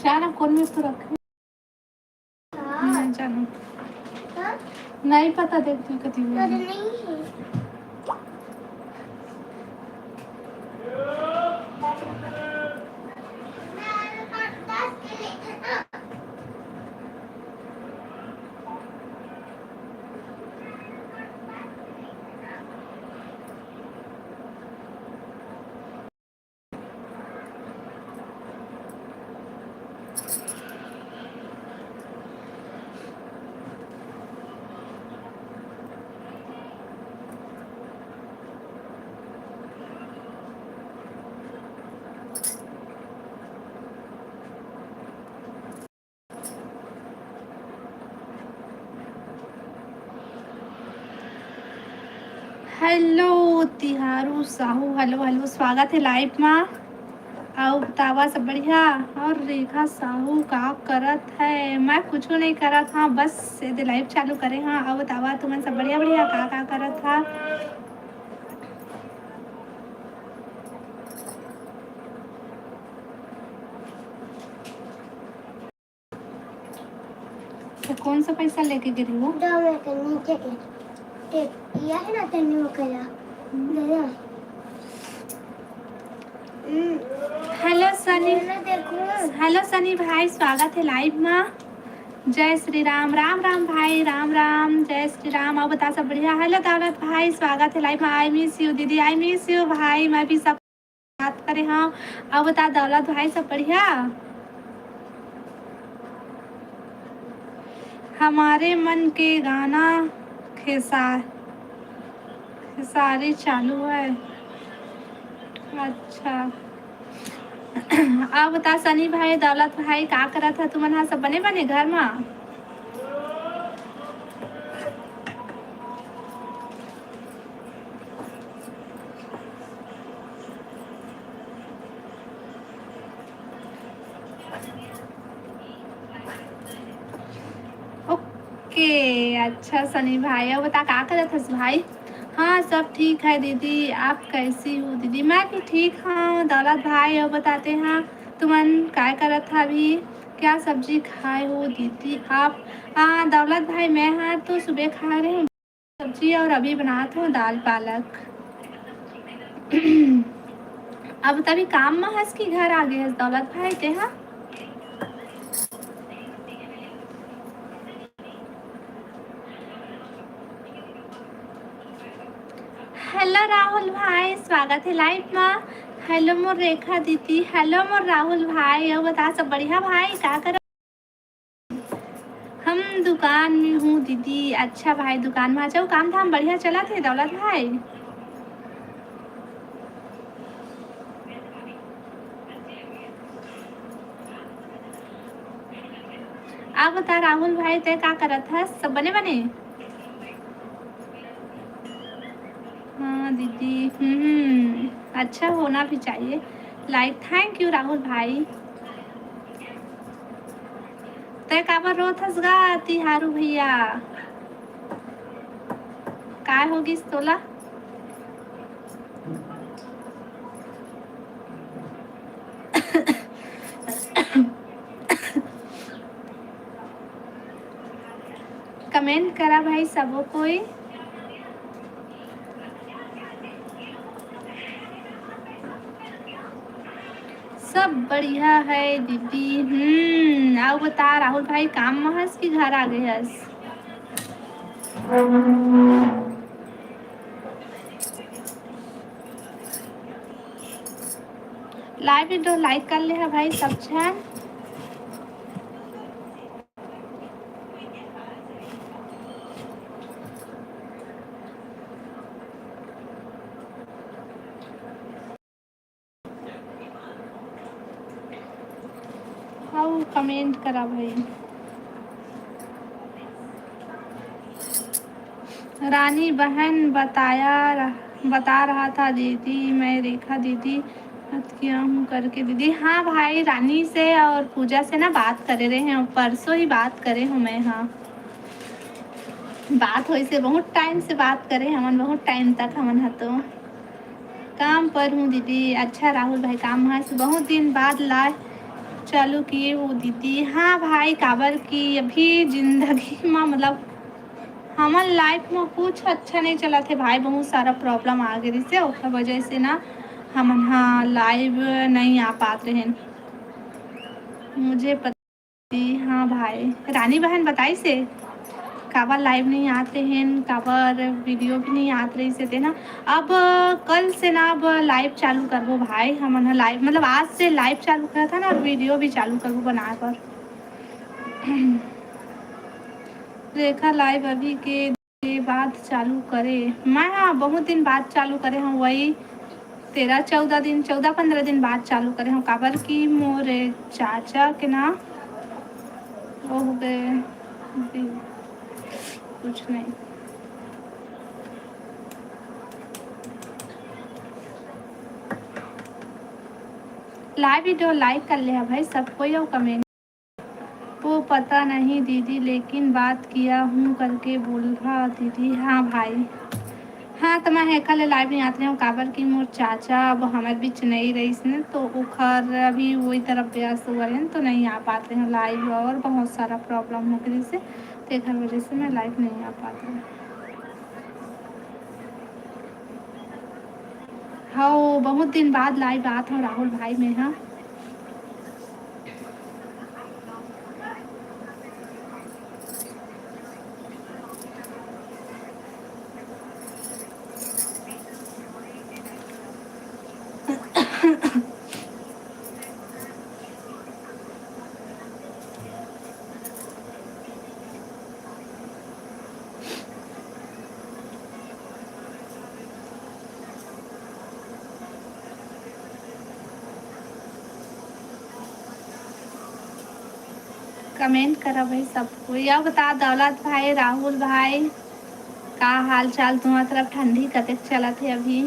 जाना कौन में तो रखे नहीं जाना नहीं पता देखती कती हेलो तिहारू साहू हेलो हेलो स्वागत है लाइव में। आओ बतावा सब बढ़िया। और रेखा साहू का करत है? मैं कुछ नहीं करत हाँ, बस सीधे लाइव चालू करे हाँ। आओ बतावा तुम्हें सब बढ़िया बढ़िया का करत था? तो कौन सा पैसा लेके गिरी हो? नीचे के है ना तन्नी कला हेलो सनी, हेलो सनी भाई स्वागत है लाइव में। जय श्री राम, राम राम भाई, राम राम, जय श्री राम। आओ बता सब बढ़िया। हेलो दौलत भाई स्वागत है लाइव में। आई मिस यू दीदी, आई मिस यू भाई। मैं भी सब बात करे हाँ। आओ बता दौलत भाई सब बढ़िया। हमारे मन के गाना खेसारी चालू है। अच्छा अब बता सनी भाई दौलत भाई का करा था तुम? हाँ सब बने बने घर में? ओके अच्छा सनी भाई अब बता का करा था भाई? हाँ सब ठीक है दीदी, आप कैसी हो दीदी? मैं भी ठीक हाँ दौलत भाई। अब बताते हैं तुमन क्या करा था अभी? क्या सब्जी खाए हो दीदी आप? हाँ दौलत भाई मैं हाँ तो सुबह खा रही हूँ सब्जी और अभी बनाता हूँ दाल पालक। अब तभी काम में हंस की घर आ गए दौलत भाई के हाँ। हेलो राहुल भाई स्वागत है लाइव में। हेलो मोर रेखा दीदी, हेलो मोर राहुल भाई। अब बता सब बढ़िया भाई क्या कर? हम दुकान में हूँ दीदी। अच्छा भाई दुकान में आ जाओ, काम धाम बढ़िया चला थे दौलत भाई? आप बता राहुल भाई ते क्या करत था? सब बने बने? हाँ दीदी अच्छा होना भी चाहिए लाइक। थैंक यू राहुल भाई। ते काबर रोत हस गा तिहारू भैया? काय होगिस तोला? कमेंट करा भाई सबो कोई। सब बढ़िया है दीदी। आओ बता राहुल भाई काम में हंस कि घर आ गए हंस? लाइव वीडियो लाइक कर ले है भाई सब छे। आओ कमेंट करा भाई। रानी बहन बता रहा था दीदी मैं रेखा दीदी बात किया हूँ करके दीदी। हाँ भाई रानी से और पूजा से ना बात करे रहे हैं, परसों ही बात करे हूँ मैं। हाँ बात हुई से बहुत टाइम से बात करे हमन, बहुत टाइम तक हमन हतो। काम पर हूँ दीदी। अच्छा राहुल भाई, काम है से बहुत दिन बाद लाइव चालू किए हो दीदी। हाँ भाई, काबर की अभी ज़िंदगी में मतलब हमार लाइफ में कुछ अच्छा नहीं चला थे भाई, बहुत सारा प्रॉब्लम आ गई से ओकर वजह से ना हम हाँ लाइव नहीं आ पाते हैं। मुझे पता। हाँ भाई, रानी बहन बताई से काबर लाइव नहीं आते हैं, काबर वीडियो भी नहीं आते रही से थे ना। अब कल से ना अब लाइव चालू करबो भाई, हम लाइव मतलब आज से लाइव चालू करा था ना, और वीडियो भी चालू करबो बना कर। रेखा लाइव अभी के बाद चालू करे। मैं हाँ बहुत दिन बाद चालू करे हम, वही 13-14 दिन 14-15 दिन बाद चालू करे हम, काबर की मोरे चाचा के ना वो हो गए। कुछ नहीं, लाइव वीडियो लाइक कर लिया भाई सबको, या कमेंट। वो पता नहीं दीदी, लेकिन बात किया हूँ करके बोल रहा दीदी। हाँ भाई, हाँ तो मैं हेखा ले लाइव नहीं आते हूँ, काबर की मोर चाचा अब हमारे बीच नहीं रही ने, तो उखर अभी वही तरफ व्यस्त हुआ है तो नहीं आ पाते हैं लाइव, और बहुत सारा प्रॉब्लम हो गई से, तो एक वजह से मैं लाइव नहीं आ पाती हूँ। हाँ बहुत दिन बाद लाइव आत हूँ राहुल भाई में। हाँ कमेंट करा भाई सबको, या बता दौलत भाई राहुल भाई का हाल चाल, तुम्हारी तरफ ठंडी कतक चला थे अभी।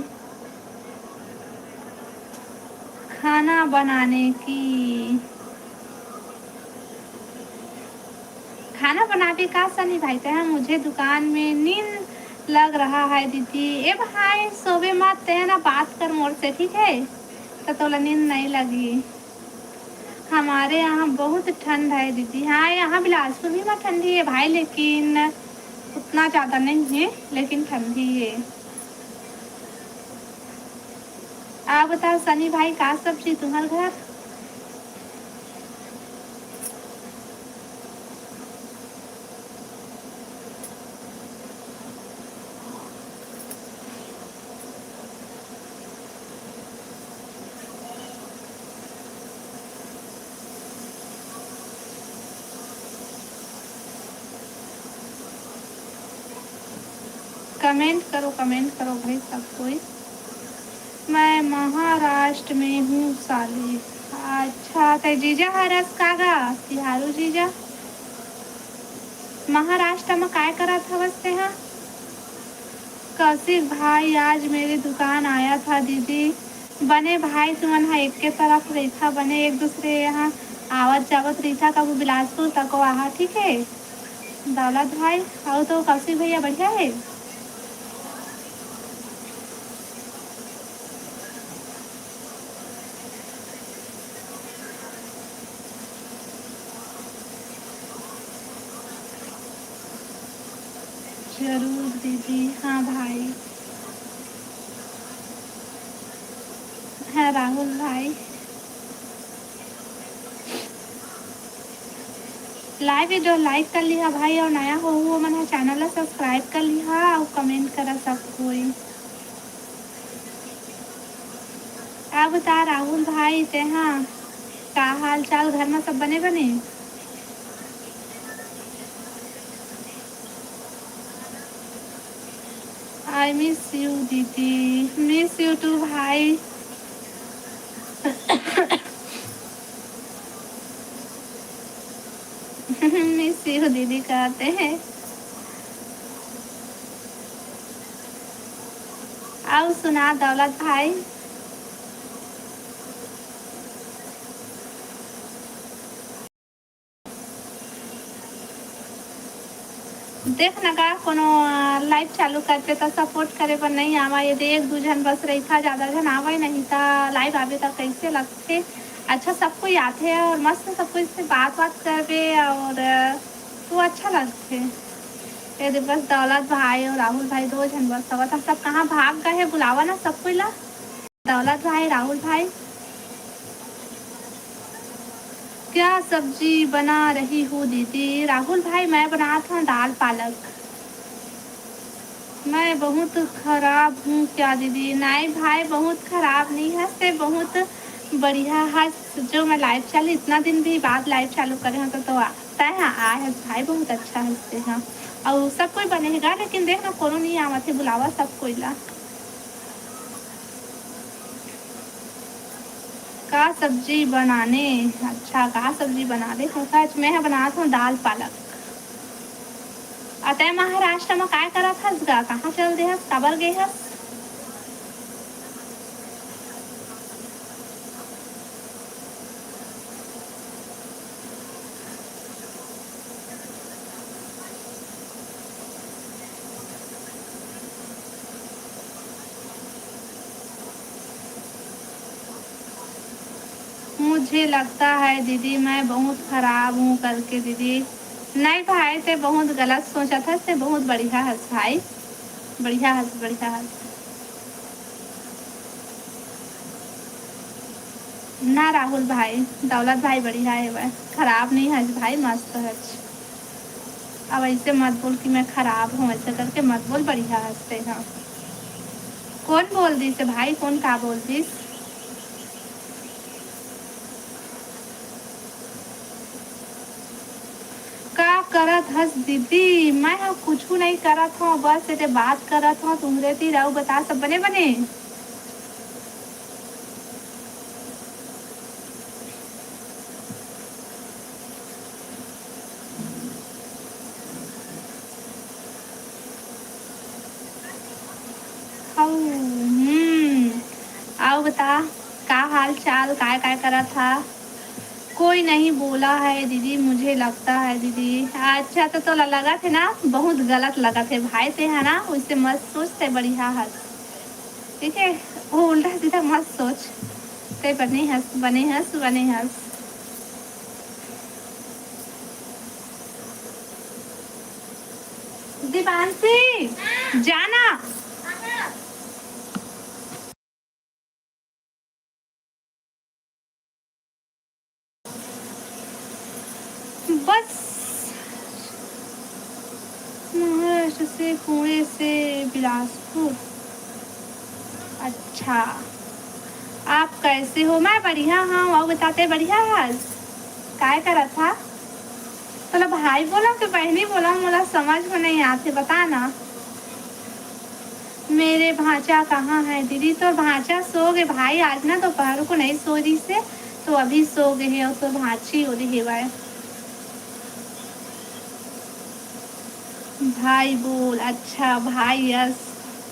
खाना बनाने की, खाना बनाने का सनी भाई कहा मुझे दुकान में नींद लग रहा है दीदी। ए भाई सोबे मत ते ना, बात कर मोर से ठीक है, तो तोला नींद नहीं लगी। हमारे यहाँ बहुत ठंड है दीदी। हाँ यहाँ बिलासपुर भी में ठंडी है भाई, लेकिन उतना ज़्यादा नहीं है, लेकिन ठंडी है। आप बताओ सनी भाई का सब्जी तुम्हारे घर। कमेंट करो भाई सब कोई। मैं महाराष्ट्र में हूँ साली। अच्छा तो जीजा हरस कागा तिहारू जीजा महाराष्ट्र में काय करा था बसते हैं। कौशिक भाई आज मेरी दुकान आया था दीदी। बने भाई तुमन हा एक के तरफ रही बने, एक दूसरे यहाँ आवत जावत रही था, कबू बिलासपुर तक वहाँ ठीक है। दौलत भाई और तो कौशिक भैया बढ़िया है। जरूर दीदी। हाँ भाई। हाँ राहुल भाई, लाइव वीडियो लाइक कर लिया भाई, और नया हो वो मन चैनल सब्सक्राइब कर लिया, और कमेंट करा सब कोई। आप बता राहुल भाई ते हाँ का हाल चाल, घर में सब बने बने। आई मिस यू दीदी। मिस यू टू भाई। मिस यू दीदी कहते हैं। आओ सुना दौलत भाई। देख ना का कोनो लाइव चालू करते तो सपोर्ट करे पर नहीं आवा, यदि एक दू जन बस रही था, ज़्यादा जन आवे नहीं था लाइव आवे तो कैसे लगते। अच्छा सबको याद है और मस्त सबको इससे बात बात करवे और तो अच्छा लगते। यदि बस दौलत भाई और राहुल भाई दो जन बस हुआ था, सब कहाँ भाग गए बुलावा ना सबको ला। दौलत भाई राहुल भाई क्या सब्जी बना रही हूँ दीदी। राहुल भाई मैं बना था दाल पालक। मैं बहुत खराब हूँ क्या दीदी। नहीं भाई बहुत खराब नहीं है, से बहुत बढ़िया है। जो मैं लाइव चालू इतना दिन भी बाद लाइव चालू करे हैं तो आता है आए है भाई बहुत अच्छा हंसते हैं और सब कोई बनेगा, लेकिन देखना कोनो नहीं आवा थे बुलावा सब कोई ला। का सब्जी बनाने। अच्छा का सब्जी बना दे तो आज मैं बनाता हूँ दाल पालक। अतः महाराष्ट्र में काय करत हस गा, कहाँ चल दे हस, काबर गए हस। मुझे लगता है दीदी मैं बहुत खराब हूँ करके दीदी। नहीं भाई ते बहुत गलत सोचा था, से बहुत बढ़िया हंस भाई, बढ़िया हंस बढ़िया हंस। ना राहुल भाई दौलत भाई बढ़िया है वह, खराब नहीं हंस भाई मस्त हंस। अब ऐसे मत बोल कि मैं खराब हूँ, ऐसे करके मत बोल, बढ़िया हंसते हैं। कौन बोल दी से भाई, कौन का बोल दी। का करत हस दीदी। मैं हाँ कुछ नहीं करत हूँ, बस ये बात करत हूँ तुमरे ती रहू बता सब बने बने। आओ बता का हाल चाल, काय काय करा था। कोई नहीं बोला है दीदी, मुझे लगता है दीदी। अच्छा तो लगा थे ना बहुत गलत लगा थे भाई से है ना, उससे मत सोचते बढ़िया हंस। ठीक है वो उल्टा सीधा मत सोच, ते बने हंस बने हंस बने हंस। दीपांशी जाना। बस महाराष्ट्र से पुणे से बिलासपुर। अच्छा आप कैसे हो। मैं बढ़िया हाँ, वो बताते बढ़िया है। काय करा था तो भाई बोला कि बहनी बोला, मोला समझ में नहीं आते बता ना। मेरे भांचा कहाँ है दीदी। तो भांचा सो गए भाई, आज ना दोपहर को नहीं सो रही से, तो अभी सो गए हैं और तो भांची हो रही है। भाई बोल। अच्छा भाई यस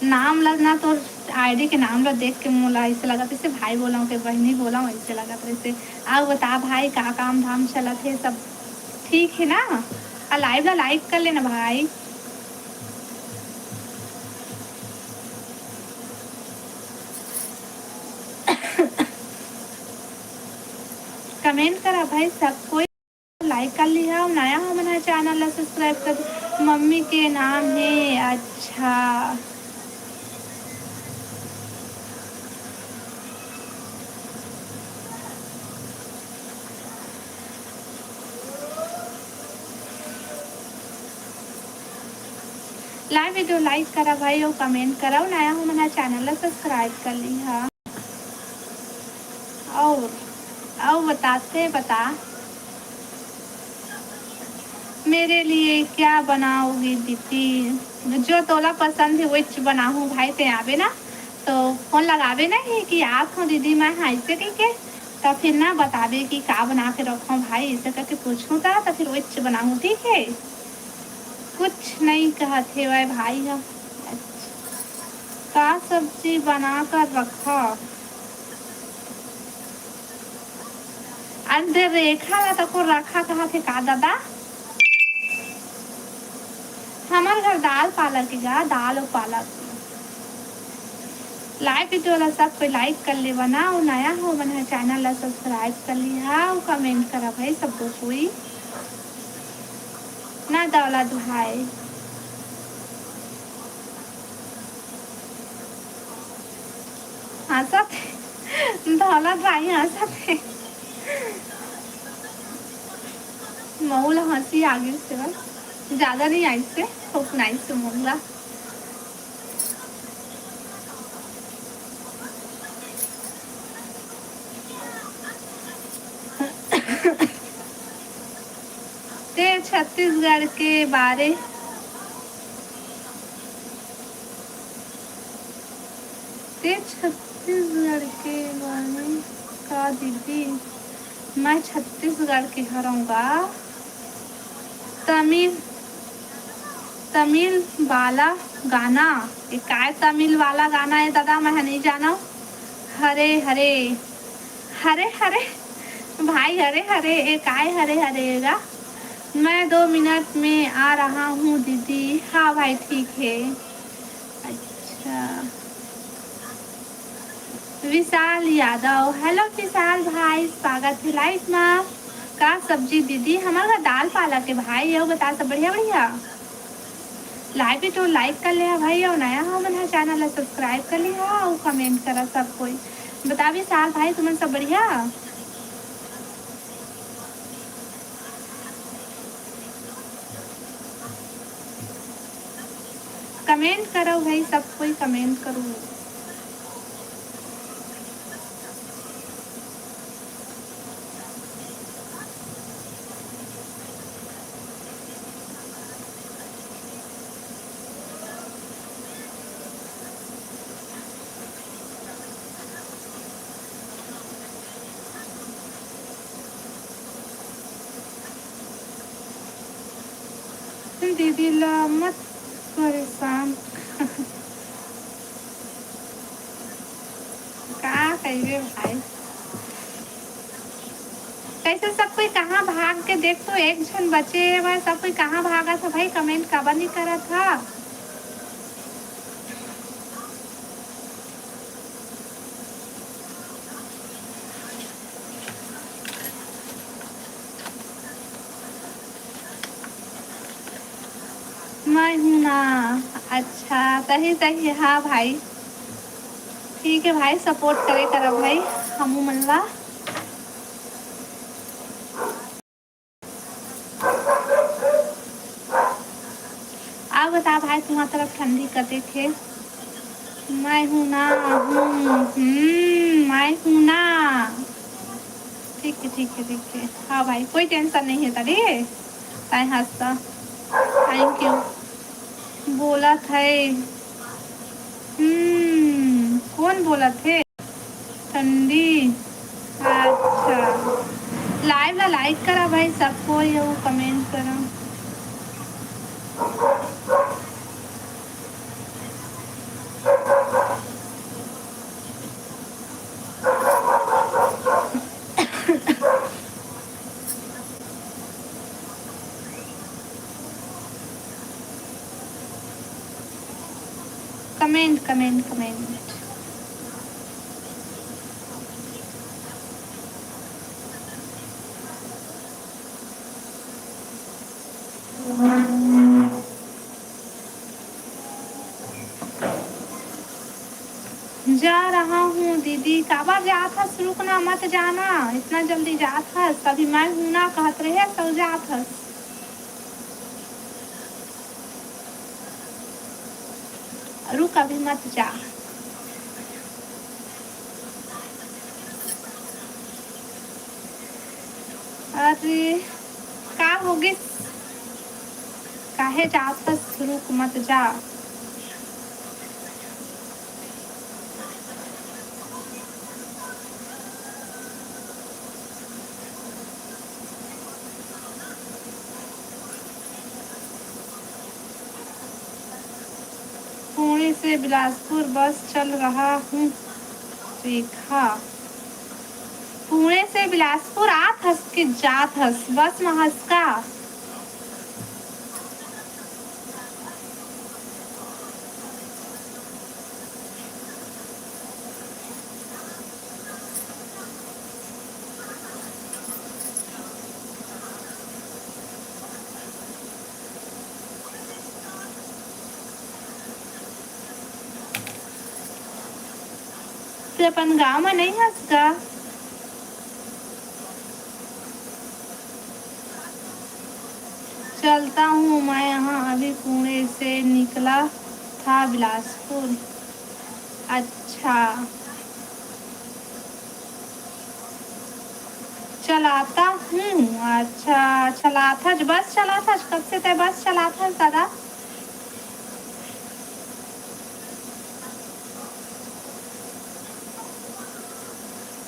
नाम लगना तो आईडी के नाम ला देख के मोला ऐसे लगा था, इसे भाई बोला हूँ कि बहनी बोला हूँ ऐसे लगा था ऐसे। आओ बता भाई का काम धाम चला थे सब ठीक है ना। लाइव ला लाइक कर लेना भाई। कमेंट करा भाई सब कोई, लाइक कर लिया और नया हो हमारा चैनल ला सब्सक्राइब कर। मम्मी के नाम है। अच्छा लाइव वीडियो लाइक करा भाई और कमेंट करा और नया हो हमारा चैनल ला सब्सक्राइब कर लिया। और बताते बता मेरे लिए क्या बनाओगी दीदी। जो तोला पसंद है वही बनाऊँ भाई, ते आवे ना तो फोन लगावे ना है कि आप हो दीदी मैं ऐसे करके, तो फिर ना बतावे कि का बना के रखो भाई, ऐसे करके पूछूँ तो फिर वही बनाऊँ ठीक है। कुछ नहीं कहते वह भाई हम। का सब्जी बना कर रखा। अंदर रेखा ला तो को रखा कहा थे का दादा। हमारे घर दाल पालक गा, दाल और पालक। लाइव वीडियो ला सब कोई लाइक कर ले बना और नया हो बना चैनल ला सब्सक्राइब कर लिया और कमेंट करा भाई सब कोई ना दौलत भाई। हंसत दौलत भाई हंसत मऊला हंसी आगे से बस ज्यादा नहीं आई से खूब नाइस से मऊला। ते छत्तीसगढ़ के बारे ते छत्तीसगढ़ के बारे का दीदी मैं छत्तीसगढ़ की हूँगा। तमिल तमिल वाला गाना ये काय तमिल वाला गाना है दादा मैं नहीं जाना। हरे हरे हरे हरे भाई हरे हरे ये काय हरे हरेगा। मैं 2 मिनट में आ रहा हूँ दीदी। हाँ भाई ठीक है। अच्छा विशाल यादव हेलो विशाल भाई स्वागत है लाइव में। का सब्जी दीदी हमारा दाल पालक के भाई ये बता सब बढ़िया बढ़िया। लाइव भी तो लाइक कर लिया भाई और नया हो मैंने चैनल सब्सक्राइब कर लिया और कमेंट करा सब कोई बता विशाल भाई तुम्हें सब बढ़िया। कमेंट करो भाई सब कोई कमेंट करो। दीदी ला मत परेशान क्या कहिए भाई। कैसे सब कोई कहाँ भाग के देख तो एक जन बचे वह सब कोई कहाँ भागा था भाई कमेंट कबर नहीं करा था। मैं हूँ ना। अच्छा सही सही हाँ भाई ठीक है भाई सपोर्ट करे करा भाई हमू मनवा। आप बता भाई तुम्हारी तरफ ठंडी कते थे। मैं हूँ ना मैं हूँ ना। ठीक है ठीक है ठीक है हाँ भाई कोई टेंशन नहीं है तारी ताई हंसता थैंक यू बोला थे। कौन बोला थे ठंडी। अच्छा लाइव ला लाइक करा भाई सबको ये वो कमेंट करा। कमेंट कमेंट कमेंट जा रहा हूँ दीदी काबा जा था रुकना मत जाना इतना जल्दी जा था तभी मैं हूँ ना कहत रहे सब जा था। रुक अभी मत जा। अरे का होगी काहे जात रुक मत जा। पुणे से बिलासपुर बस चल रहा हूँ रेखा। पुणे से बिलासपुर आत हस के जात हस बस में हंस का। से अपन गांव में नहीं हंस का। चलता हूँ मैं यहाँ अभी पुणे से निकला था बिलासपुर। अच्छा, चलाता हूँ। अच्छा, चला था बस चला था कब से तय बस चला था दादा।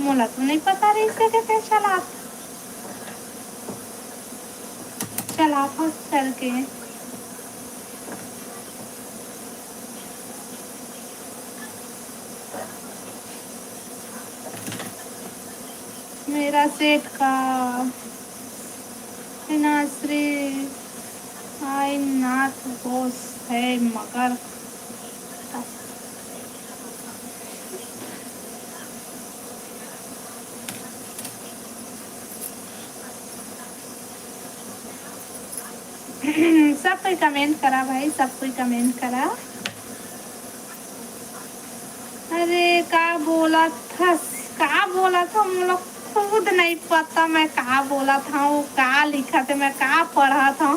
मोला तो नहीं पता रही से कैसे चला था करके। मेरा सेठ का श्री आई नाथ बोस है मगर सब कोई कमेंट करा भाई, सब कोई कमेंट करा। अरे का बोला था हम लोग खुद नहीं पता मैं का बोला था, वो का लिखा था, मैं का पढ़ा था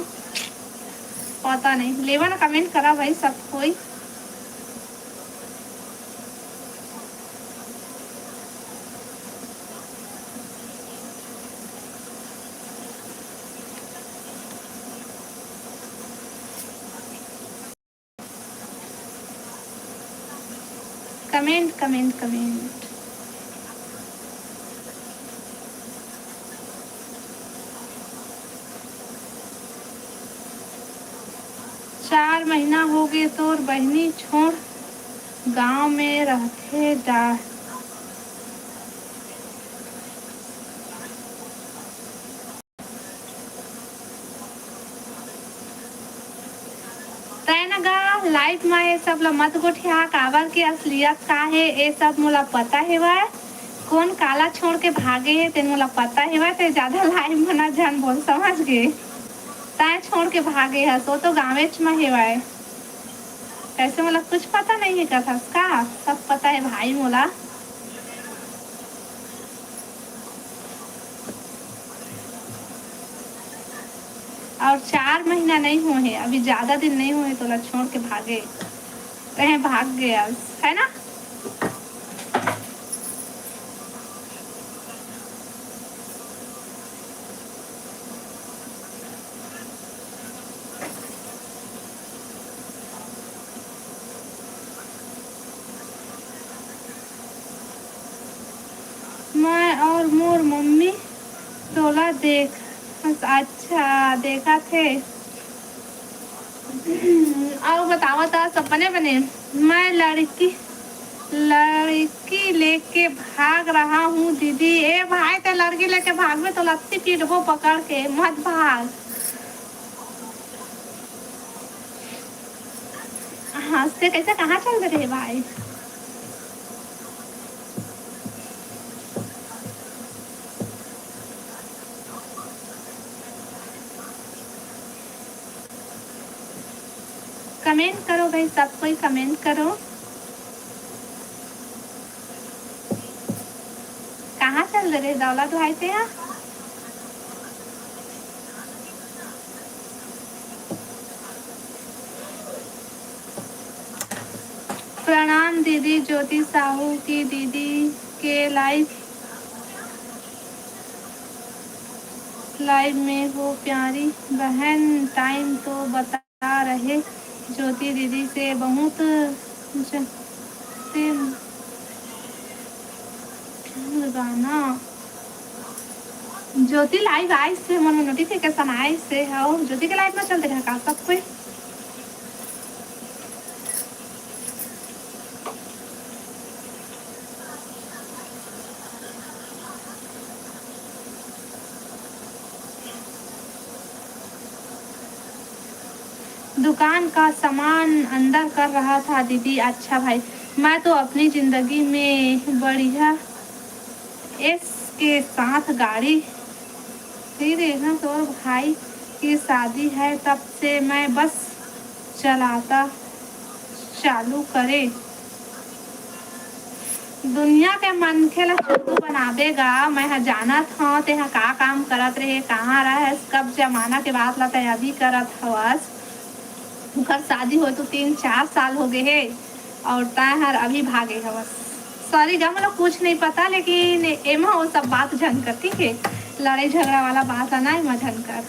पता नहीं। लेवन कमेंट करा भाई सब कोई। Comment comment comment. चार महीना हो गए तो बहनी छोड़ गांव में रहते जा। लाइफ में ये सब ला मत गोठिया काबर की असलियत का है ये सब मोला पता है वह कौन काला छोड़ के भागे है तेन मोला पता है वह ते ज्यादा लाइफ में ना जान बोल समझ गए ताए छोड़ के भागे है सो तो गाँव में है वह ऐसे मोला कुछ पता नहीं है कथा का सब पता है भाई मोला। और 4 महीना नहीं हुए है अभी ज्यादा दिन नहीं हुए तो छोड़ के भागे कहीं भाग गया है ना। मैं और मोर मम्मी तोला देख अच्छा देखा थे। और बतावा था सपने बने मैं लड़की लेके भाग रहा हूँ दीदी। ए भाई ते लड़की लेके भाग में तो लत्ती पीटबो पकड़ के मत भाग। हंसते कैसे कहाँ चल रहे भाई। कमेंट करो भाई सब कोई कमेंट करो। कहाँ चल रहे दौलत भाई थे यहाँ। प्रणाम दीदी ज्योति साहू की दीदी के लाइव में हो प्यारी बहन टाइम तो बता रहे ज्योति दीदी से बहुत गाना ज्योति लाइव आई से मन नोटिफिकेशन आए से और ज्योति के लाइव में चलते रहा का सब कोई। दुकान का सामान अंदर कर रहा था दीदी। अच्छा भाई मैं तो अपनी जिंदगी में बढ़िया इसके साथ गाड़ी ही देखा तो भाई की शादी है तब से मैं बस चलाता चालू करे दुनिया के मनखे ला चुट्टू बनाबेगा। मैं ह जानत हव तेहा का काम करत रहे, कहाँ रहस, कब जमाना के बात ला तै अभी करत हवस। ओकर शादी होए तो 3-4 साल हो गए हे और तैं हर अभी भागे हवस। सॉरी गा, मोला कुछ नहीं पता, लेकिन एमा वो सब बात झन कर, ठीक है। लड़ाई झगड़ा वाला बात है ना, एमा झन कर।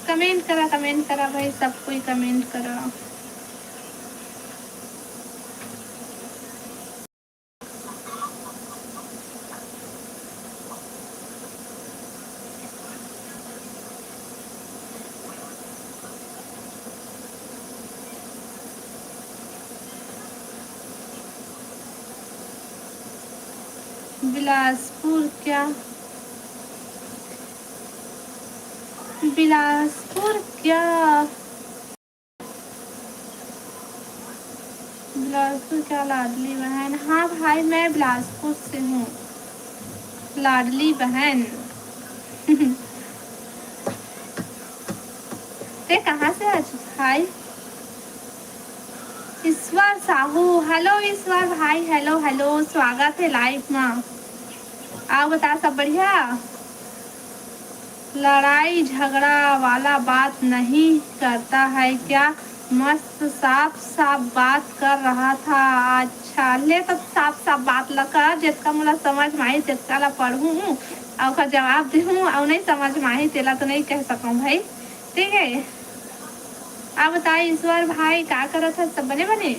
कमेंट करा भाई, सब कोई कमेंट करा। बिलासपुर क्या? बिलासपुर क्या? बिलासपुर क्या लाडली बहन? हाँ भाई, मैं बिलासपुर से हूँ, लाडली बहन। ते कहाँ से आज भाई? ईश्वर साहू, हेलो ईश्वर भाई, हेलो हेलो, स्वागत है लाइव में। आओ बता, सब बढ़िया? लड़ाई झगड़ा वाला बात नहीं करता है क्या? मस्त साफ साफ बात कर रहा था। अच्छा ले, तब साफ साफ बात लगा, जिसका मुला समझ में आई तितका ला पढ़ूँ और का जवाब दूँ, और नहीं समझ में आई तेला तो नहीं कह सकूँ भाई, ठीक है। आप बताइए ईश्वर भाई, क्या कर रहा था? सब बने बने?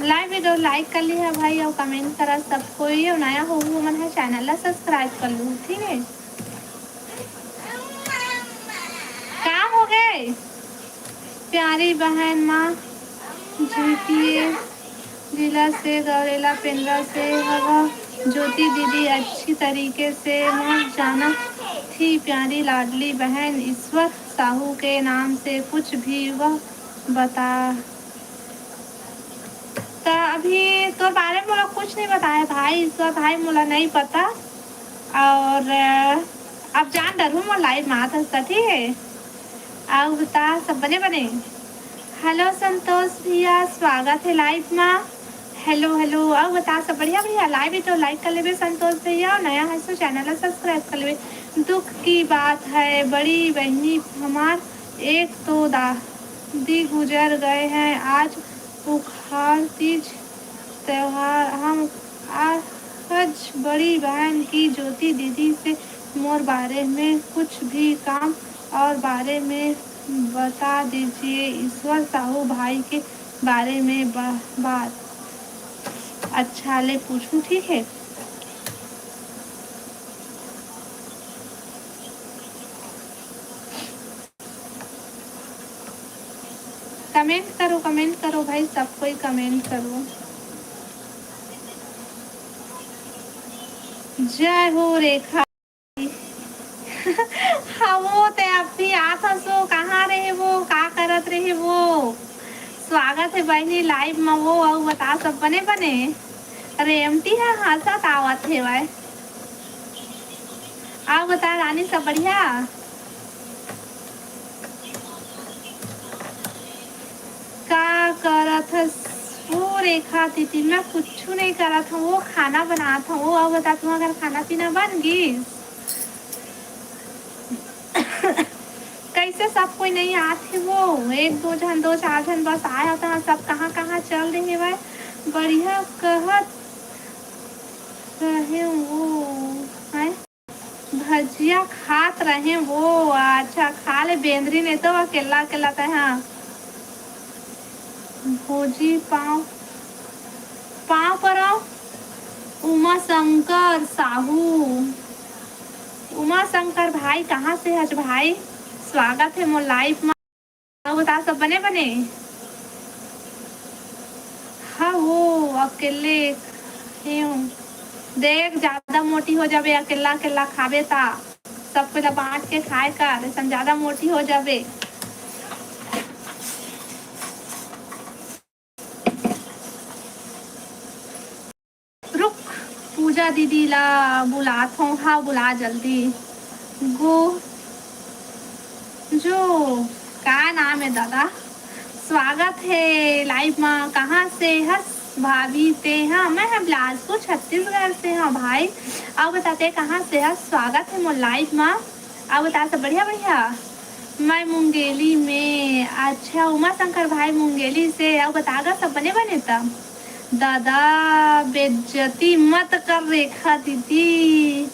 लाइव वीडियो लाइक कर ली है भाई, और कमेंट करा सब कोई, और नया हो मन है चैनल ला सब्सक्राइब कर लूँ, ठीक है। काम हो गए प्यारी बहन माँ जीतिए जिला से, गौरेला पिंडरा से हवा। ज्योति दीदी अच्छी तरीके से माँ जाना थी प्यारी लाडली बहन ईश्वर साहू के नाम से, कुछ भी वह बता। तो अभी तो बारे में मुझे कुछ नहीं बताया भाई ईश्वर भाई, मुझे नहीं पता। और अब जान डरू मैं लाइव में आता, ठीक है। आओ बता, सब बने बने? हेलो संतोष भैया, स्वागत है लाइव में। हेलो हेलो, आओ बता, सब बढ़िया बढ़िया? लाइव भी तो लाइक कर लेवे संतोष भैया, और नया है तो चैनल सब्सक्राइब कर लेवे। दुख की बात है बड़ी बहनी हमार, एक तो दादी गुजर गए हैं, आज उखाड़ तीज त्योहार। हम आज बड़ी बहन की ज्योति दीदी से मोर बारे में कुछ भी काम और बारे में बता दीजिए। ईश्वर साहू भाई के बारे में बात अच्छा ले पूछूं, ठीक है। कमेंट करो भाई, सब कोई कमेंट करो। जय हो रेखा। हाँ वो ते अभी आता सो, कहाँ रहे वो, का करत रहे वो? स्वागत है बहनी लाइव में वो, और बता सब बने बने? रेमती है हंसत आवत है भाई। आओ बता रानी, सब बढ़िया? का करत वो रेखा दीदी? मैं कुछ नहीं करा था, वो खाना बना था वो। अब बता, तुम अगर खाना पीना बन गई? कैसे सब कोई नहीं आते वो, एक दो जन, 2-4 जन बस आया था, सब कहाँ कहाँ चल रहे भाई? बढ़िया कहत रहे वो है, भजिया खात रहे वो। अच्छा खा ले बेंद्री ने तो अकेला अकेला था। हाँ भोजी पाँव पाँव पर उमा शंकर साहू। उमा शंकर भाई कहाँ से है भाई? स्वागत है मोर लाइव में। अब बता सब बने बने। हाँ वो अकेले हूँ। देख ज्यादा मोटी हो जाबे, अकेला अकेला खाबे ता सब पहले बांट के खाए कर, ऐसा ज्यादा मोटी हो जाबे। रुक, पूजा दीदी ला बुलात हूँ। हाँ बुला जल्दी। गो जो का नाम है दादा? स्वागत है लाइव में। कहाँ से हस भाभी ते? हाँ मैं हम बिलासपुर छत्तीसगढ़ से। हाँ भाई अब बताते कहाँ से हस? स्वागत है मोर लाइव में। अब बता सब बढ़िया बढ़िया। मैं मुंगेली में। अच्छा उमा शंकर भाई मुंगेली से। अब बतागा सब बने बने तब। दादा बेज्जती मत कर रेखा दीदी।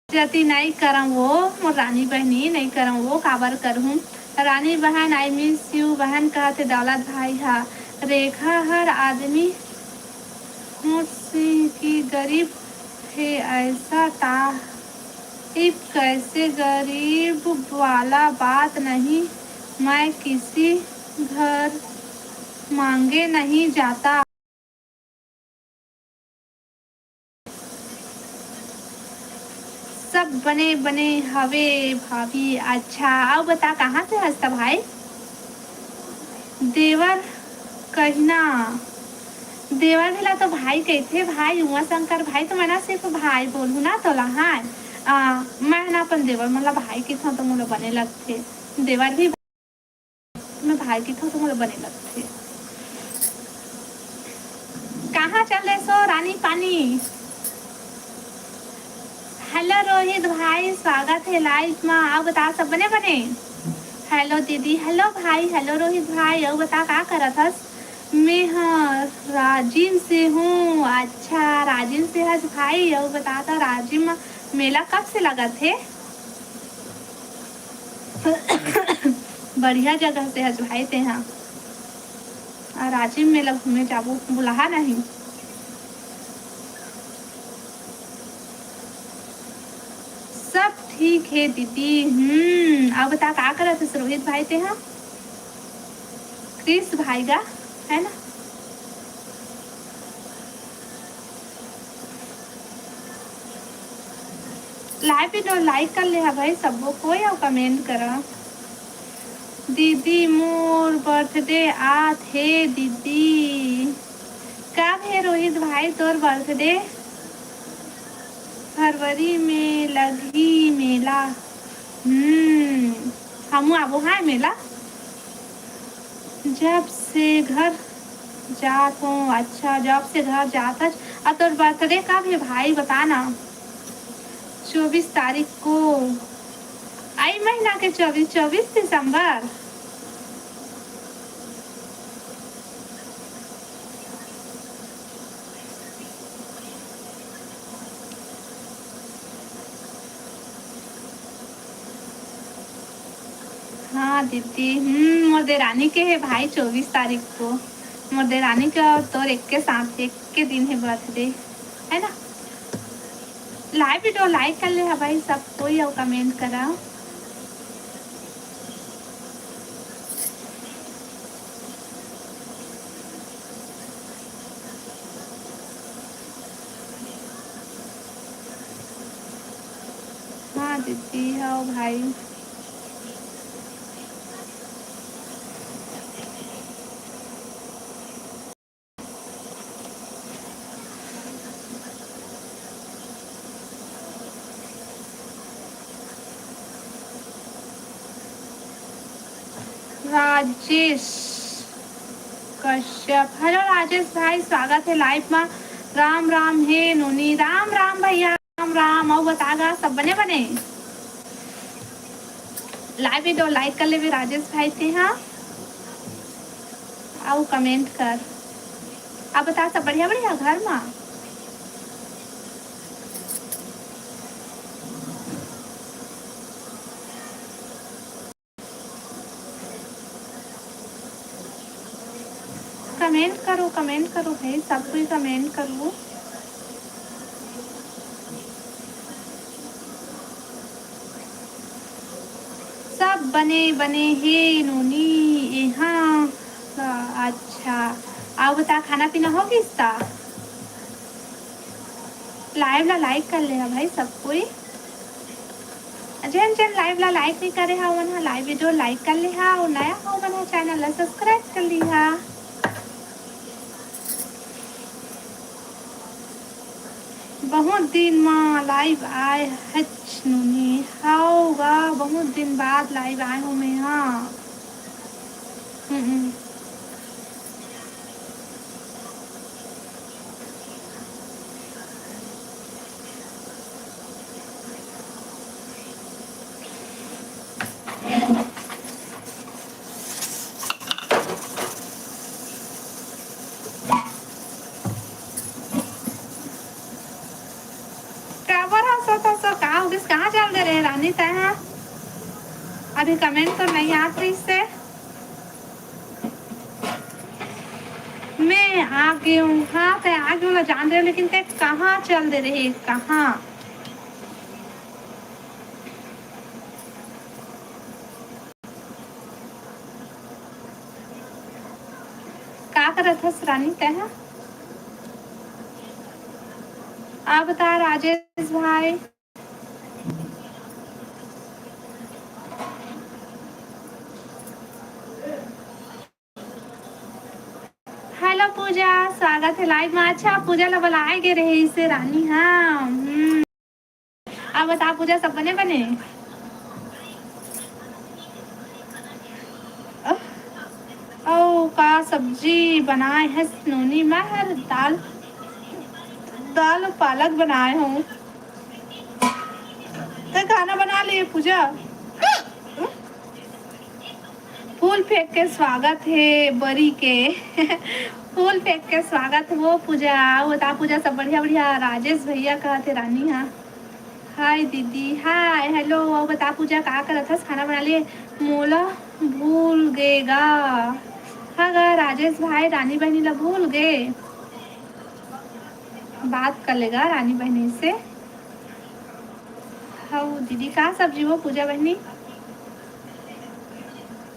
बेज्जती नहीं करम वो मोर रानी बहनी, नहीं करम वो काबर करहूँ। रानी बहन आई मिस यू बहन कहते दौलत भाई। हा रेखा हर आदमी की गरीब है ऐसा तारीफ कैसे? गरीब वाला बात नहीं, मैं किसी घर मांगे नहीं जाता। सब बने बने हवे भाभी। अच्छा अब बता कहाँ से हंसता भाई? देवर कहना। देवर भेला तो भाई कहते भाई। उमा शंकर भाई तो मना सिर्फ भाई बोलू ना तो लहान मैं ना अपन देवर मतलब भाई की था तो मुझे बने लगते। देवर भी मैं भाई की था तो मुझे बने लगते। कहाँ चले सो रानी पानी? हेलो रोहित भाई स्वागत है लाइव में। अब बता सब बने बने। हेलो दीदी, हेलो भाई, हेलो रोहित भाई। अब बता क्या करत हस? मैं हाँ राजिम से हूँ। अच्छा राजिम से हस भाई। अब बता था राजिम में मेला कब से लगा थे? बढ़िया जगह से हस भाई ते। हाँ राजिम मेला घूमे जाबो बुलाहा नहीं। सब ठीक है दीदी। अब बता क्या करत हस रोहित भाई ते? हाँ क्रिस भाई का है ना। लाइव भी तो लाइक कर ले है भाई सबको कोई और कमेंट करा। दीदी मोर बर्थडे आत है दीदी। कब है रोहित भाई तोर बर्थडे? फरवरी में लगी मेला। हम आबो हाँ मेला जब से घर जात हूँ। अच्छा जब से घर जाता। अब तोर बर्थडे कब है भाई बता ना। 24 तारीख को। आई महीना के 24 दिसंबर। हाँ दीदी मोर देरानी के है भाई 24 तारीख को। मोर देरानी का तोर एक के साथ एक के दिन है बर्थडे है ना। लाइव वीडियो लाइक कर ले है भाई सब कोई और कमेंट करा। हाँ दीदी हाँ भाई। राजेश कश्यप, हेलो राजेश भाई स्वागत है लाइव में। राम राम है नोनी। राम राम भैया राम राम। और बतागा सब बने बने। लाइव वीडियो लाइक कर ले भी राजेश भाई थे। हाँ आओ कमेंट कर। अब बता सब बढ़िया बढ़िया घर में। कमेंट करो भाई सब कोई कमेंट करो। सब बने बने हे नोनी यहाँ। अच्छा, आओ बता, खाना पीना हो गया इसका? लाइव ला लाइक कर ले भाई सब कोई। जन जन लाइव ला लाइक नहीं करे हा मन लाइव वीडियो लाइक कर ले हा, और नया हो मन चैनल ला सब्सक्राइब कर ली हा। बहुत दिन में लाइव आए हच नूनी हाउगा, बहुत दिन बाद लाइव आए हूँ मैं। हाँ कहाँ हो गई, कहाँ चल गए रहे रानी तय? अभी कमेंट तो नहीं आते इससे। मैं आ गई हूँ। हाँ तय आ गई हूँ, जान रहे हो, लेकिन तय कहाँ चल दे रहे, कहाँ? क्या कर रहा था रानी तय? आप बता राजेश भाई। हेलो पूजा, स्वागत है लाइव में। अच्छा पूजा ला बुलाए गए रहे इसे रानी। हाँ अब बता पूजा, सब बने बने? ओ का सब्जी बनाए है नोनी? मैं हर दाल दाल और पालक बनाए हूँ। तो खाना बना लिए पूजा? फूल फेंक के स्वागत है बरी के। फूल फेंक के स्वागत हो पूजा। बता पूजा, सब बढ़िया बढ़िया? राजेश भैया कहा थे रानी। हाँ हाय दीदी, हाय हेलो। बता पूजा, कहा कर था खाना बना लिए? मोला भूल गएगा। हाँ गा राजेश भाई, रानी बहनी ला भूल गए? बात कर लेगा रानी बहनी से। हाँ दीदी, कहा सब्जी हो पूजा बहनी?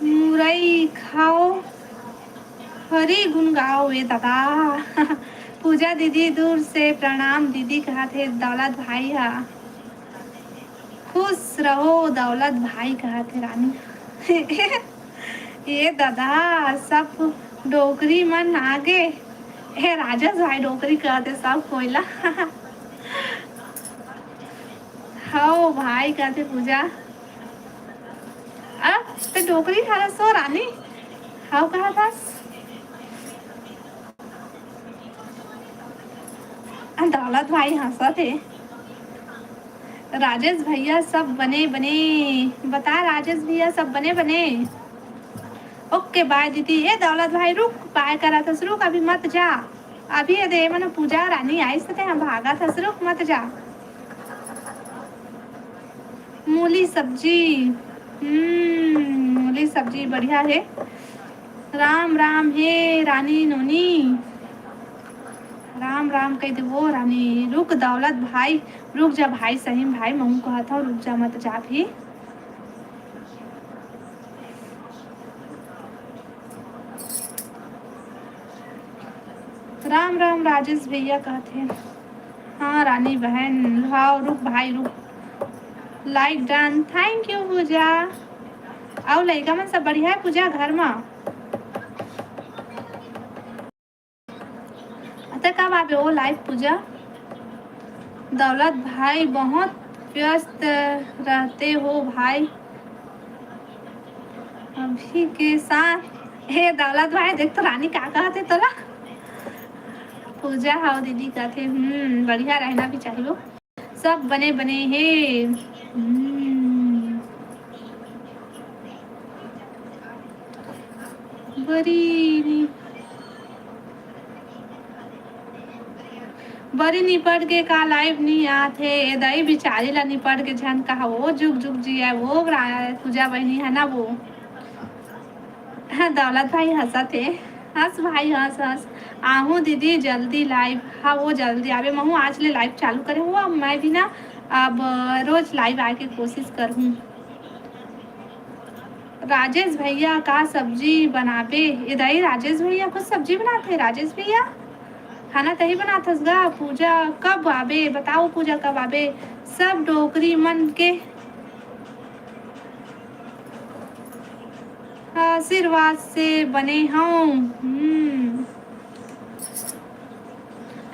मुरई खाओ, हरी गुन गाओ ये दादा। पूजा दीदी दूर से प्रणाम दीदी कहा थे दौलत भाई। हा खुश रहो दौलत भाई कहा थे रानी। ये दादा सब डोकरी मन आगे। हे राजेश भाई डोकरी कहते सब कोयला। हाँ भाई कहते पूजा। अब तो डोकरी था सो रानी। हाँ कहा था दौलत भाई हंसा थे। राजेश भैया सब बने बने। बता राजेश भैया सब बने बने। ओके बाय दीदी। ये दौलत भाई रुक, बाय करा था रुक, अभी मत जा। अभी ये दे मन पूजा रानी आई थे, हम भागा था, रुक मत जा। मूली सब्जी, मूली सब्जी बढ़िया है। राम राम हे रानी नोनी। राम राम कह दे वो रानी। रुक दौलत भाई, रुक जा भाई सहीम भाई, मम्मी कहा था रुक जा मत जा भी। राम राम राजेश भैया कहते हैं। हाँ रानी बहन, हाँ रुक भाई रुक। लाइक डन, थैंक यू पूजा। आओ लड़का मन सब बढ़िया है पूजा घर में? तो कब आवे वो लाइव पूजा? दौलत भाई बहुत व्यस्त रहते हो भाई अभी के साथ। हे दौलत भाई देख तो रानी क्या कहते तोला? पूजा हाँ दीदी कहते बढ़िया रहना भी चाहिए। सब बने बने हैं। बड़ी बड़ी निपट के का लाइव नहीं आते दही बिचारी ला निपट के झन कहा वो जुग जुग जी है वो पूजा बहनी है ना वो। हाँ दौलत भाई हंसा थे। हंस भाई हंस हंस। आहू दीदी जल्दी लाइव। हाँ वो जल्दी आवे, मैं आज ले लाइव चालू करे हुआ, मैं भी ना अब रोज लाइव आके कोशिश करूँ। राजेश भैया का सब्जी बनाबे। इधर ही राजेश भैया कुछ सब्जी बनाते। राजेश भैया खाना तही बनाथस गा। पूजा कब आबे बताओ, पूजा कब आबे। सब डोकरी मन के आशीर्वाद से बने हूँ।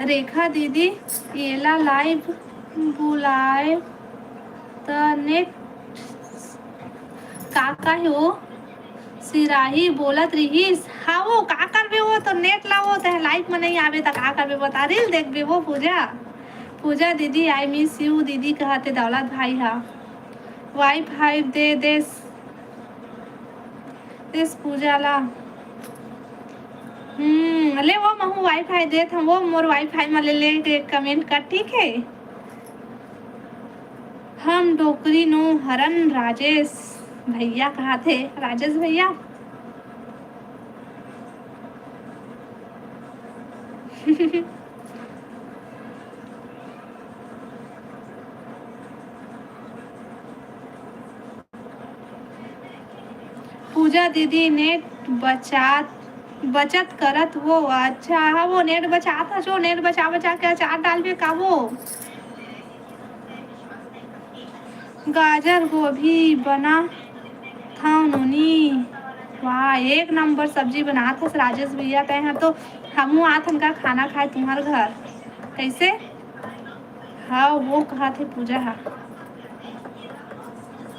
रेखा दीदी येला लाइव बुलाए त नेट का हो सिराही बोलत रहीस। हाँ वो का करबे, वो तो नेट लाओ तो लाइफ में नहीं आवे तो का करबे बता। रील देखबे वो। पूजा पूजा दीदी आई मिस यू दीदी कहते दौलत भाई। हा वाईफाई दे देस देस पूजा ला। ले वो महू वाईफाई दे हम वो मोर वाईफाई में ले के कमेंट कर, ठीक है। हम डोकरी नो हरन राजेश भैया कहा थे। राजेश भैया पूजा दीदी नेट बचत करत वो। अच्छा हाँ वो नेट बचाता, जो नेट बचा बचा के अचार डालबे का वो। गाजर गोभी बना था नोनी। वाह एक नंबर सब्जी बना था राजेश भैया कहे हैं तो हमू आत उनका खाना खाए तुम्हारे घर कैसे। हाँ वो कहा थे पूजा। हाँ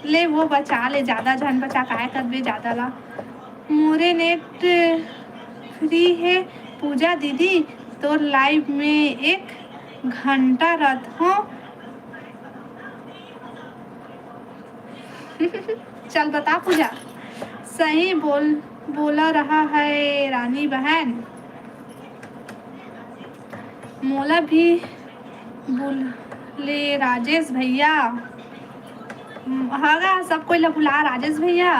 ले वो बचा ले, ज्यादा झन बचा काय करबे ज्यादा ला। मोरे नेट फ्री है पूजा दीदी तो लाइव में 1 घंटा रथ हो। चल बता पूजा। सही बोला रहा है रानी बहन। मोला भी बोले राजेश भैया। हाँ सब कोई ला बुला राजेश भैया।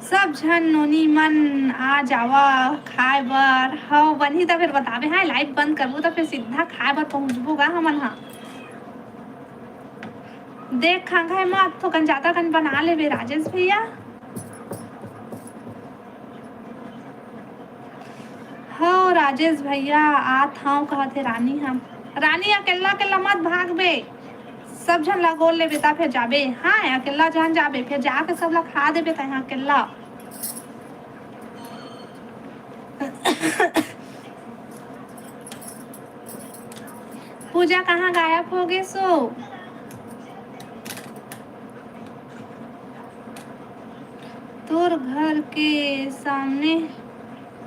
सब झन नोनी मन आ जावा खाए बर। हाँ बनी तो फिर बताबे। हाँ लाइव बंद करबू तो फिर सीधा खाए बर पहुँचबू गा हमन। हाँ देख खा खाए मत तो कन ज्यादा कन बना लेबे राजेश भैया। हाँ राजेश भैया आत हाँ कहते रानी। हम रानी अकेला अकेला मत भागबे, सब झन ला गोल लेबे ता फिर जाबे। हाँ अकेला जन जाबे फिर जाके सब ला खा देबे ता यहाँ अकेला। पूजा कहाँ गायब हो गए सो। तोर घर के सामने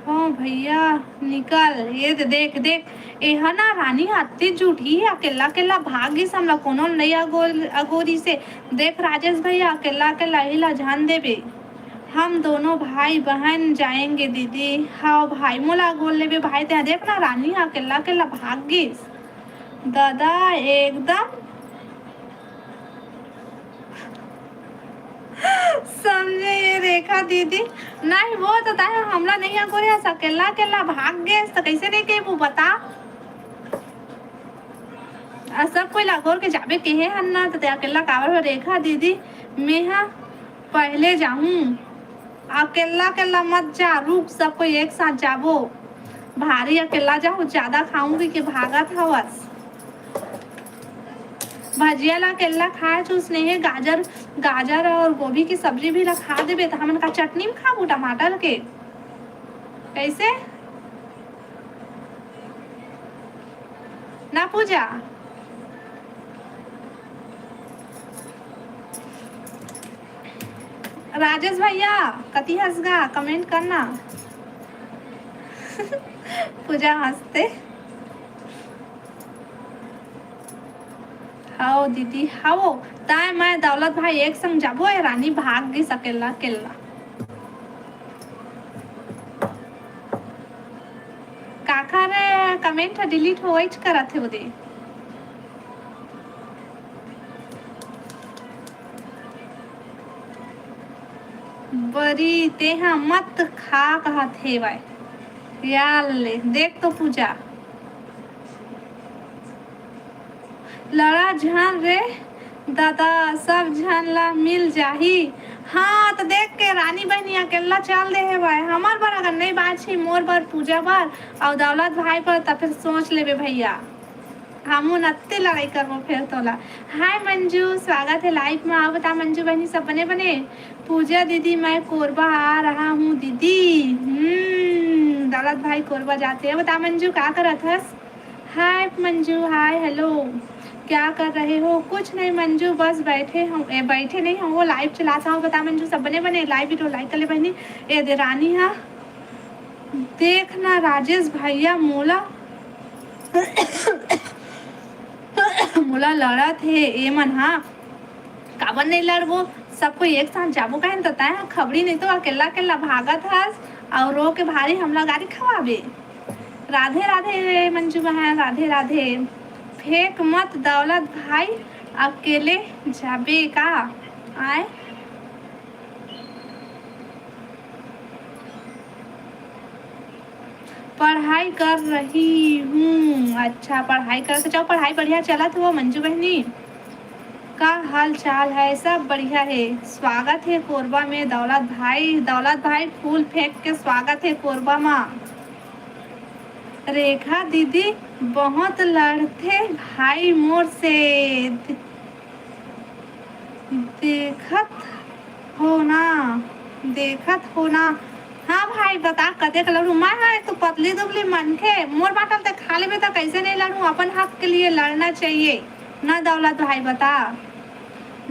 हाँ भैया निकल। ये देख देख ए है ना रानी आती झूठी है। अकेला अकेला भाग गई हमला कोनो नहीं अगोरी से। देख राजेश भैया अकेला अकेला ही ला जान देबे। हम दोनों भाई बहन जाएंगे दीदी। हाँ भाई मोला गोल लेबे भाई ते देख ना रानी अकेला अकेला भाग गई। दादा एकदम समझे ये रेखा दीदी। नहीं वो तो ताहे हमला नहीं अगोरे अकेला अकेला भाग गए तो कैसे नहीं के वो बता। सब कोई लागोर के जाबे के है ना तो अकेला कावर। रेखा दीदी मैं हाँ पहले जाऊं। अकेला अकेला मत जा, रुक सब कोई एक साथ जाबो। भारी अकेला जाओ ज्यादा खाऊंगी कि भागत हवस। भजिया ला अकेला खाए तो स्नेह गाजर गाजर और गोभी की सब्जी भी रखा देबे तो हमन का चटनी में खाबू टमाटर के कैसे ना पूजा। राजेश भैया कति हंसगा कमेंट करना। पूजा हंसते। हाँ दीदी हाँ ताय मैं दौलत भाई एक संग जाबो। रानी भाग गई अकेला अकेला। काका रे कमेंट डिलीट हो करत है उदे। बरी तेहा मत खा कहा थे भाई यार ले देख तो पूजा लड़ा झान रे दादा सब झन ला मिल जाही। हाँ तो देख के रानी बहनी अकेला चल दे है भाई, हमार बर अगर नहीं बात छी, मोर बर पूजा बर और दौलत भाई पर तब फिर सोच लेबे भैया, हमू नत्ते लड़ाई करबो फिर तोला। हाय मंजू, स्वागत है लाइव में। आओ बता मंजू बहनी सब बने बने। पूजा दीदी मैं कोरबा आ रहा हूँ दीदी। दौलत भाई कोरबा जाते हैं। बता मंजू क्या करत हस। हाय मंजू, हाय हेलो, क्या कर रहे हो। कुछ नहीं मंजू बस बैठे हम, बैठे नहीं हम वो लाइव चलाता हूँ। बता मंजू सब बने बने। लाइव वीडियो लाइक कर ले बहनी। ए दे रानी हाँ देखना राजेश भैया मोला मोला लड़त है ए मन। हाँ काबर नहीं लड़बो, सबको एक साथ जाबो कहन तो तय खबरी, नहीं तो अकेला अकेला भागत हस और रो के भारी हमला गाड़ी खवाबे। राधे राधे मंजू बहन, राधे राधे। फेंक मत दौलत भाई अकेले जाबे का आए। पढ़ाई कर रही हूँ। अच्छा पढ़ाई कर तो जाओ, पढ़ाई बढ़िया चला तो मंजू बहनी का हाल चाल है। सब बढ़िया है। स्वागत है कोरबा में दौलत भाई। दौलत भाई फूल फेंक के स्वागत है कोरबा में। रेखा दीदी बहुत लड़ते भाई मोर से, देखत हो ना, देखत हो ना। हाँ भाई बता कदे का लड़ू मैं है तो पतली दुबली मन के मोर बाटल तक खा लेबे तो कैसे नहीं लड़ू, अपन हक के लिए लड़ना चाहिए ना दौलत भाई बता।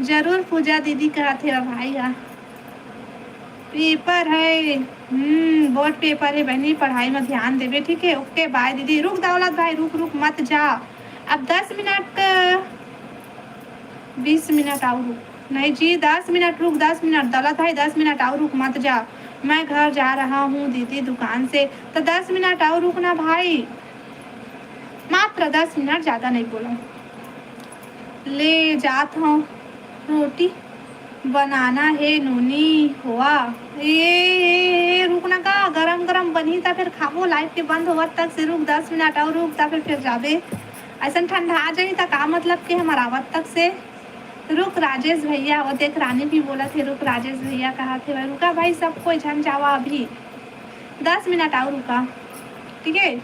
जरूर पूजा दीदी कहते हैं भाई। हाँ पेपर है, बोर्ड पेपर है बहनी, पढ़ाई में ध्यान देवे ठीक है। ओके बाय दीदी। रुक दौलत भाई रुक रुक मत जा, अब 10 मिनट 20 मिनट आओ रुक। नहीं जी 10 मिनट रुक, 10 मिनट दौलत भाई 10 मिनट आओ रुक मत जा। मैं घर जा रहा हूँ दीदी दुकान से, तो 10 मिनट आओ रुकना भाई, मात्र 10 मिनट, ज़्यादा नहीं बोला। ले जात हूँ रोटी बनाना है नूनी हुआ। रुकना का गरम गरम बनी था फिर खाबो, लाइव के बंद होवत तक से रुक 10 मिनट और रुक ता फिर जाबे। ऐसा ठंडा आ जाई था का मतलब कि हमारा आवत तक से रुक। राजेश भैया और देख रानी भी बोला थे रुक, राजेश भैया कहा थे भाई रुका भाई, सब कोई झन जावा अभी 10 मिनट और रुका ठीक है।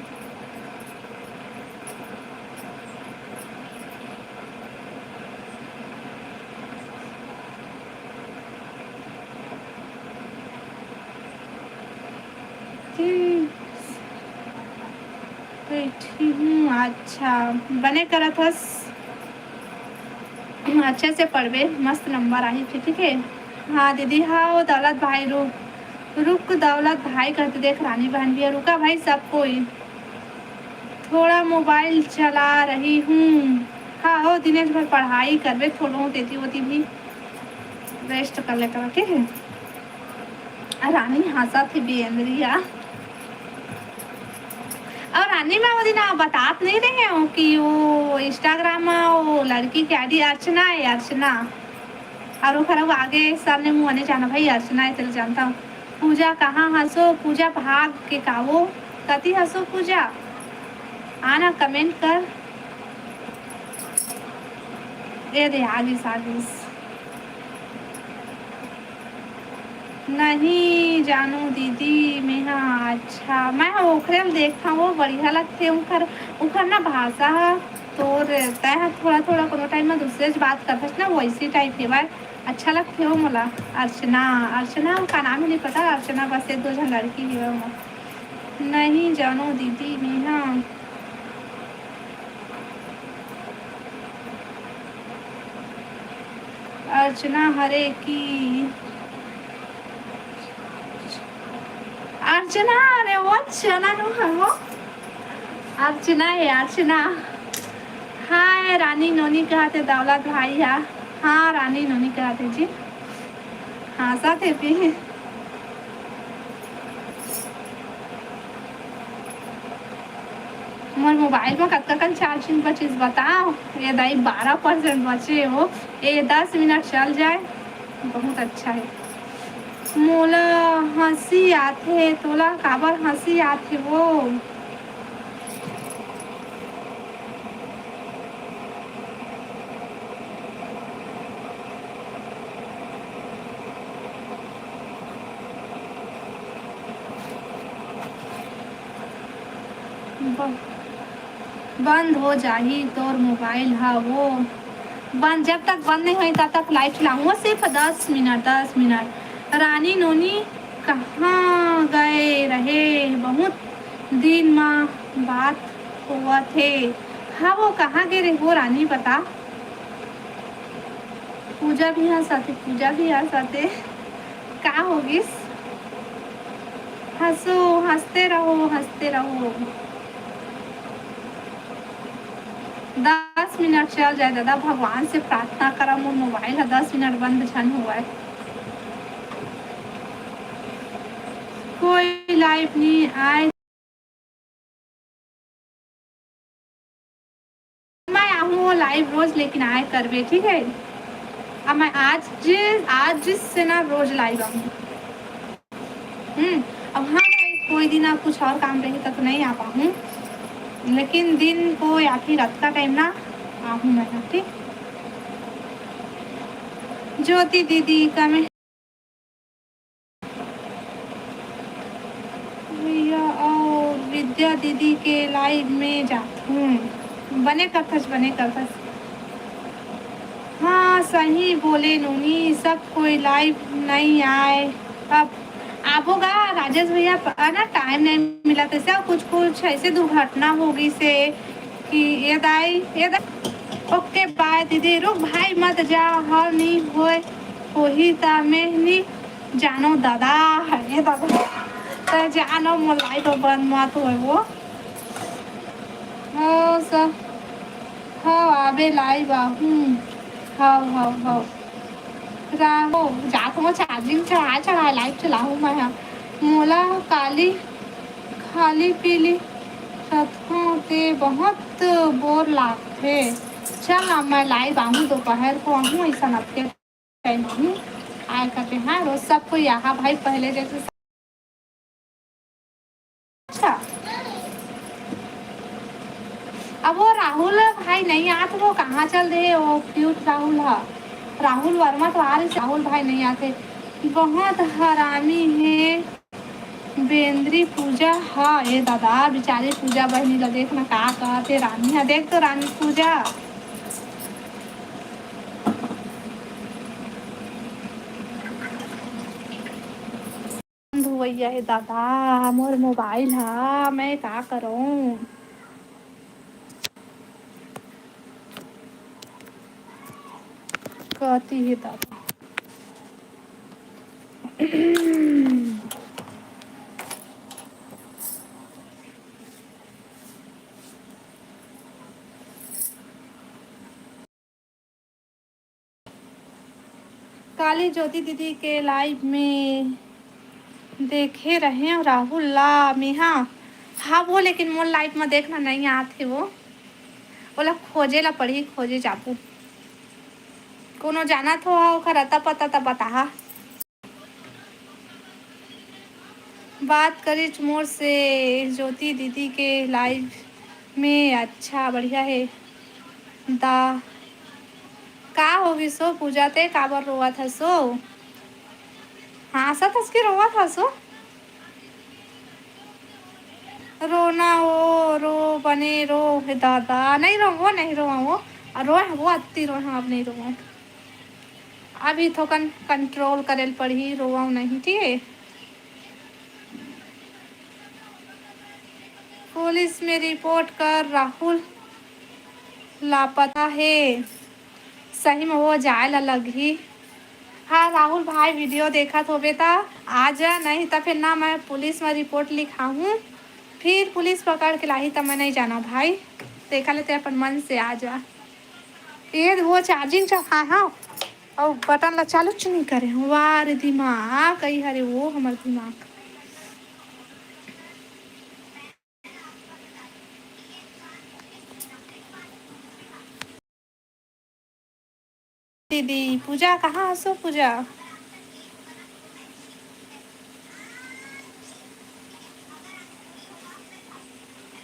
बैठी हूँ। अच्छा बने करत हस, अच्छे से पढ़बे मस्त नंबर आई थी ठीक है। हाँ दीदी हाँ वो दौलत भाई रुक रुक, दौलत भाई कहते देख रानी बहन भी है। रुका भाई सब कोई, थोड़ा मोबाइल चला रही हूँ। हाँ हो दिनेश भाई पढ़ाई करबे थोड़ा देती होती भी रेस्ट कर लेता ठीक है। रानी हंसा थी बेंद्रिया, और रानी मैं वो दिन बतात नहीं रहे हो कि वो इंस्टाग्राम में वो लड़की की आईडी अर्चना है, अर्चना और वो खराब आगे सर ने मुँह नहीं जाना भाई अर्चना है तेरे जानता हूँ। पूजा कहाँ हंसो, पूजा भाग के कावो कति हंसो पूजा, आना कमेंट कर। ये दे आगिस आगिस नहीं जानू दीदी मैं। हाँ अच्छा मैं ओखरे देखता हूँ वो बढ़िया लगते उखर उखर ना भाषा तो रहता है थोड़ा थोड़ा कोनो टाइम में दूसरे से बात करता है ना वैसी टाइप के बार अच्छा लगते हो मोला। अर्चना, अर्चना का नाम ही नहीं पता, अर्चना बस एक दो जन लड़की ही है। नहीं जानो दीदी मैं। हाँ अर्चना हरे की अर्चना, अरे वो अर्चना नो है वो अर्चना है अर्चना। हाँ रानी नोनी कहते दौलत भाई है। हाँ रानी नोनी कहते जी, हाँ साथ है भी मोर मोबाइल में कब तक चार्जिंग बचिस बताओ। ये दाई 12% बचे हो, ये 10 मिनट चल जाए बहुत अच्छा है। मोला हंसी आथे, तोला काबर हंसी आथे वो। बंद हो जाही तोर मोबाइल हा वो बंद, जब तक बंद नहीं हुई तब तक लाइव चलाऊंगा, सिर्फ 10 मिनट 10 मिनट। रानी नोनी कहाँ गए रहे, बहुत दिन माँ बात हुआ थे। हाँ वो कहाँ गए रहे वो रानी बता। पूजा भी यहाँ साथे, पूजा भी यहाँ साथे। का होगिस, हंसो, हंसते रहो हंसते रहो। 10 मिनट चल जाए दादा, भगवान से प्रार्थना करा मोर मोबाइल है 10 मिनट बंद छन हुआ है। कोई लाइव नहीं आए, मैं आऊँ लाइव रोज लेकिन आए करवे, ठीक है। अब मैं आज जिससे ना रोज लाइव आऊँ। अब हाँ भाई कोई दिन आप कुछ और काम रहेगा तो नहीं आ पाऊँ, लेकिन दिन को या फिर रात का टाइम ना आऊँ मैं, ठीक। ज्योति दीदी का मैं भैया और विद्या दीदी के लाइव में जाती हूँ। बने करथस बने करथस। हाँ सही बोले नूनी, सब कोई लाइव नहीं आए। अब आपोगा राजेश भैया ना टाइम नहीं मिला था से, कुछ कुछ ऐसे दुर्घटना होगी से कि ये दाई। ओके बाय दीदी, रुक भाई मत जा, हर नहीं होए वही ता मैं नहीं जानो दादा है दादा, तो जानो मोलाई तो बंद मत होए वो। हाँ सब, हाँ आबे लाइव आहूँ। हाँ हाँ हाँ राहो जात हो चार्जिंग चढ़ा लाइट चलाऊँ मैं यहाँ। मोला काली खाली पीली सतहों ते बहुत बोर लागथे। चल अब मैं लाइव आऊँ, दोपहर को आऊँ, ऐसा नब्बे टाइम आऊँ आया करते हैं रोज सबको यहाँ भाई पहले जैसे। अच्छा अब वो राहुल भाई नहीं आते, वो कहाँ चल रहे, वो क्यूट राहुल है, राहुल वर्मा तो आ रहे, राहुल भाई नहीं आते, बहुत हरामी है। बेंद्री पूजा हाँ ये दादा बेचारी पूजा बहनी ला देख ना का कहते, रानी है देख तो रानी पूजा। भैया है दादा मोर मोबाइल है, मैं का करूँ। कहती है दादा। काली ज्योति दीदी के लाइव में देखे रहे और राहुल ला मिहा। हाँ वो लेकिन मोर लाइव में देखना नहीं आते वो बोला खोजे ला पड़ी, खोजे जापू कोनो जाना तो ओखर अता पता ता बता। बात करी मोर से ज्योति दीदी के लाइव में, अच्छा बढ़िया है दा। का होगी सो पूजा ते काबर रोआ था सो, हाँ सत के रोआ था सो। रोना वो रो बने रो हे दादा, नहीं रो वो नहीं रो वो वो अति रो, हाँ अब नहीं रो। अभी तो कंट्रोल करे पड़ी, रोआ नहीं, ठीक है। पुलिस में रिपोर्ट कर राहुल लापता है, सही में वो जाए ला लगी। हाँ राहुल भाई वीडियो देखा तो बेटा आ जा, नहीं तो फिर ना मैं पुलिस में रिपोर्ट लिखाऊँ, फिर पुलिस पकड़ के लाई तब मैं नहीं जाना भाई, देखा लेते अपन मन से आ जा। ये वो चार्जिंग चखा हाँ और बटन ला चालू नहीं करे, वाह रे दिमाग कही हरे वो हमार दिमाग। दीदी पूजा कहाँ हंसो पूजा।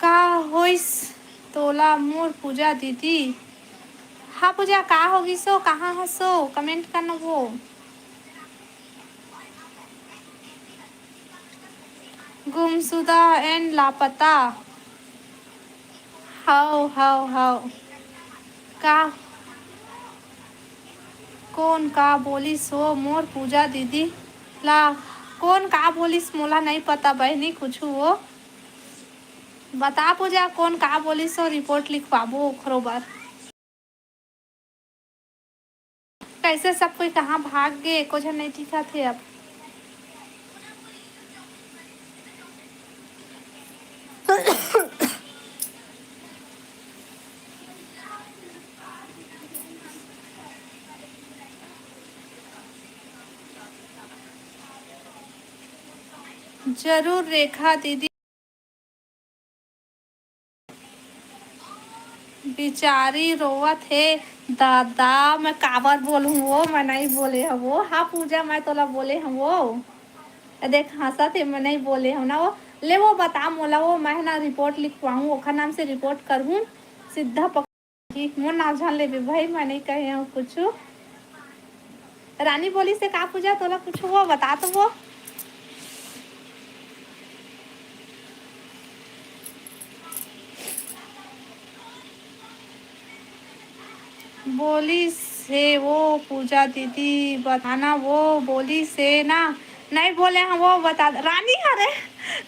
का होइस तोला मोर पूजा दीदी। हाँ पूजा का होगी सो कहाँ हंसो कमेंट करना वो। गुमशुदा एंड लापता, हाउ हाउ हाउ का कौन का बोलिस हो मोर पूजा दीदी ला। कौन का बोलिस मोला नहीं पता बहनी कुछ हो। बता पूजा कौन का बोलिस हो रिपोर्ट लिखवाबो ओखरो बर। कैसे सब कोई कहाँ भाग गए कुछ नहीं दिखा थे अब। जरूर रेखा दीदी। बेचारी रोवत है। दादा मैं काबर बोलूं वो मैं नहीं बोले हम वो। हाँ पूजा मैं तोला बोले हम वो। देख हंसा थे मैं नहीं बोले हम ना वो। ले वो बता मोला वो मैं ना रिपोर्ट लिखवाऊँ ओखर नाम से रिपोर्ट करूँ सीधा पक मोर नाम जान ले भाई मैं नहीं कहे हूँ कुछ। रानी बोली से का पूजा तोला कुछ हुआ बता तो वो। बोली से वो पूजा दीदी बताना वो बोली से ना। नहीं बोले हम वो बता रानी हरे।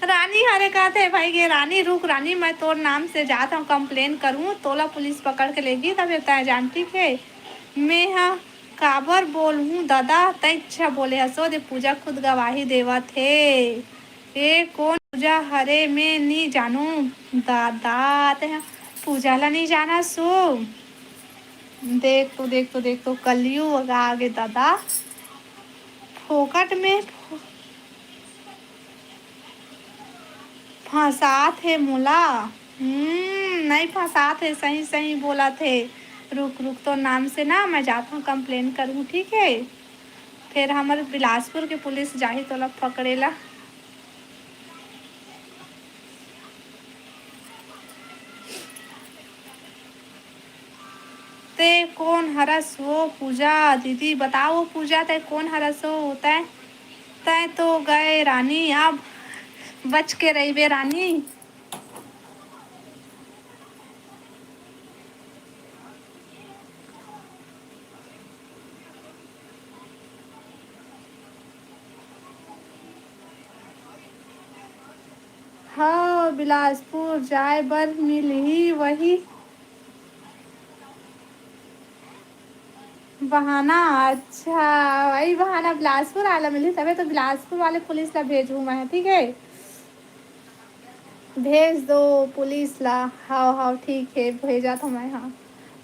रानी हरे कहते भाई ये रानी रुक रानी मैं तोर नाम से जाता हूँ कंप्लेन करूँ तोला पुलिस पकड़ के लेगी तब तय जानती है। मैं हाँ काबर बोलूँ दादा तय इच्छा बोले हसो दे पूजा खुद गवाही देवा थे। ए कौन पूजा हरे मैं नहीं जानू। दादा ते पूजा ला नहीं जाना सो। देख तो कलयुग आ गए दादा। फोकट में फंसा थे मोला। नहीं फंसा थे सही सही बोला थे। रुक रुक तो नाम से ना मैं जाता हूँ कंप्लेन करूँ ठीक है। फिर हमारे बिलासपुर के पुलिस जाही तो लोग पकड़ेला। ते कौन हरस हो पूजा दीदी बताओ पूजा ते कौन हरस हो होता है। तय तो गए रानी अब बच के रही बे रानी। हाँ बिलासपुर जाए बर मिलही वही बहाना। अच्छा वही बहाना बिलासपुर आला मिली तबे तो बिलासपुर वाले पुलिस ला भेजूँ मैं ठीक है। भेज दो पुलिस ला। हाँ हाँ ठीक है भेजा था मैं हाँ।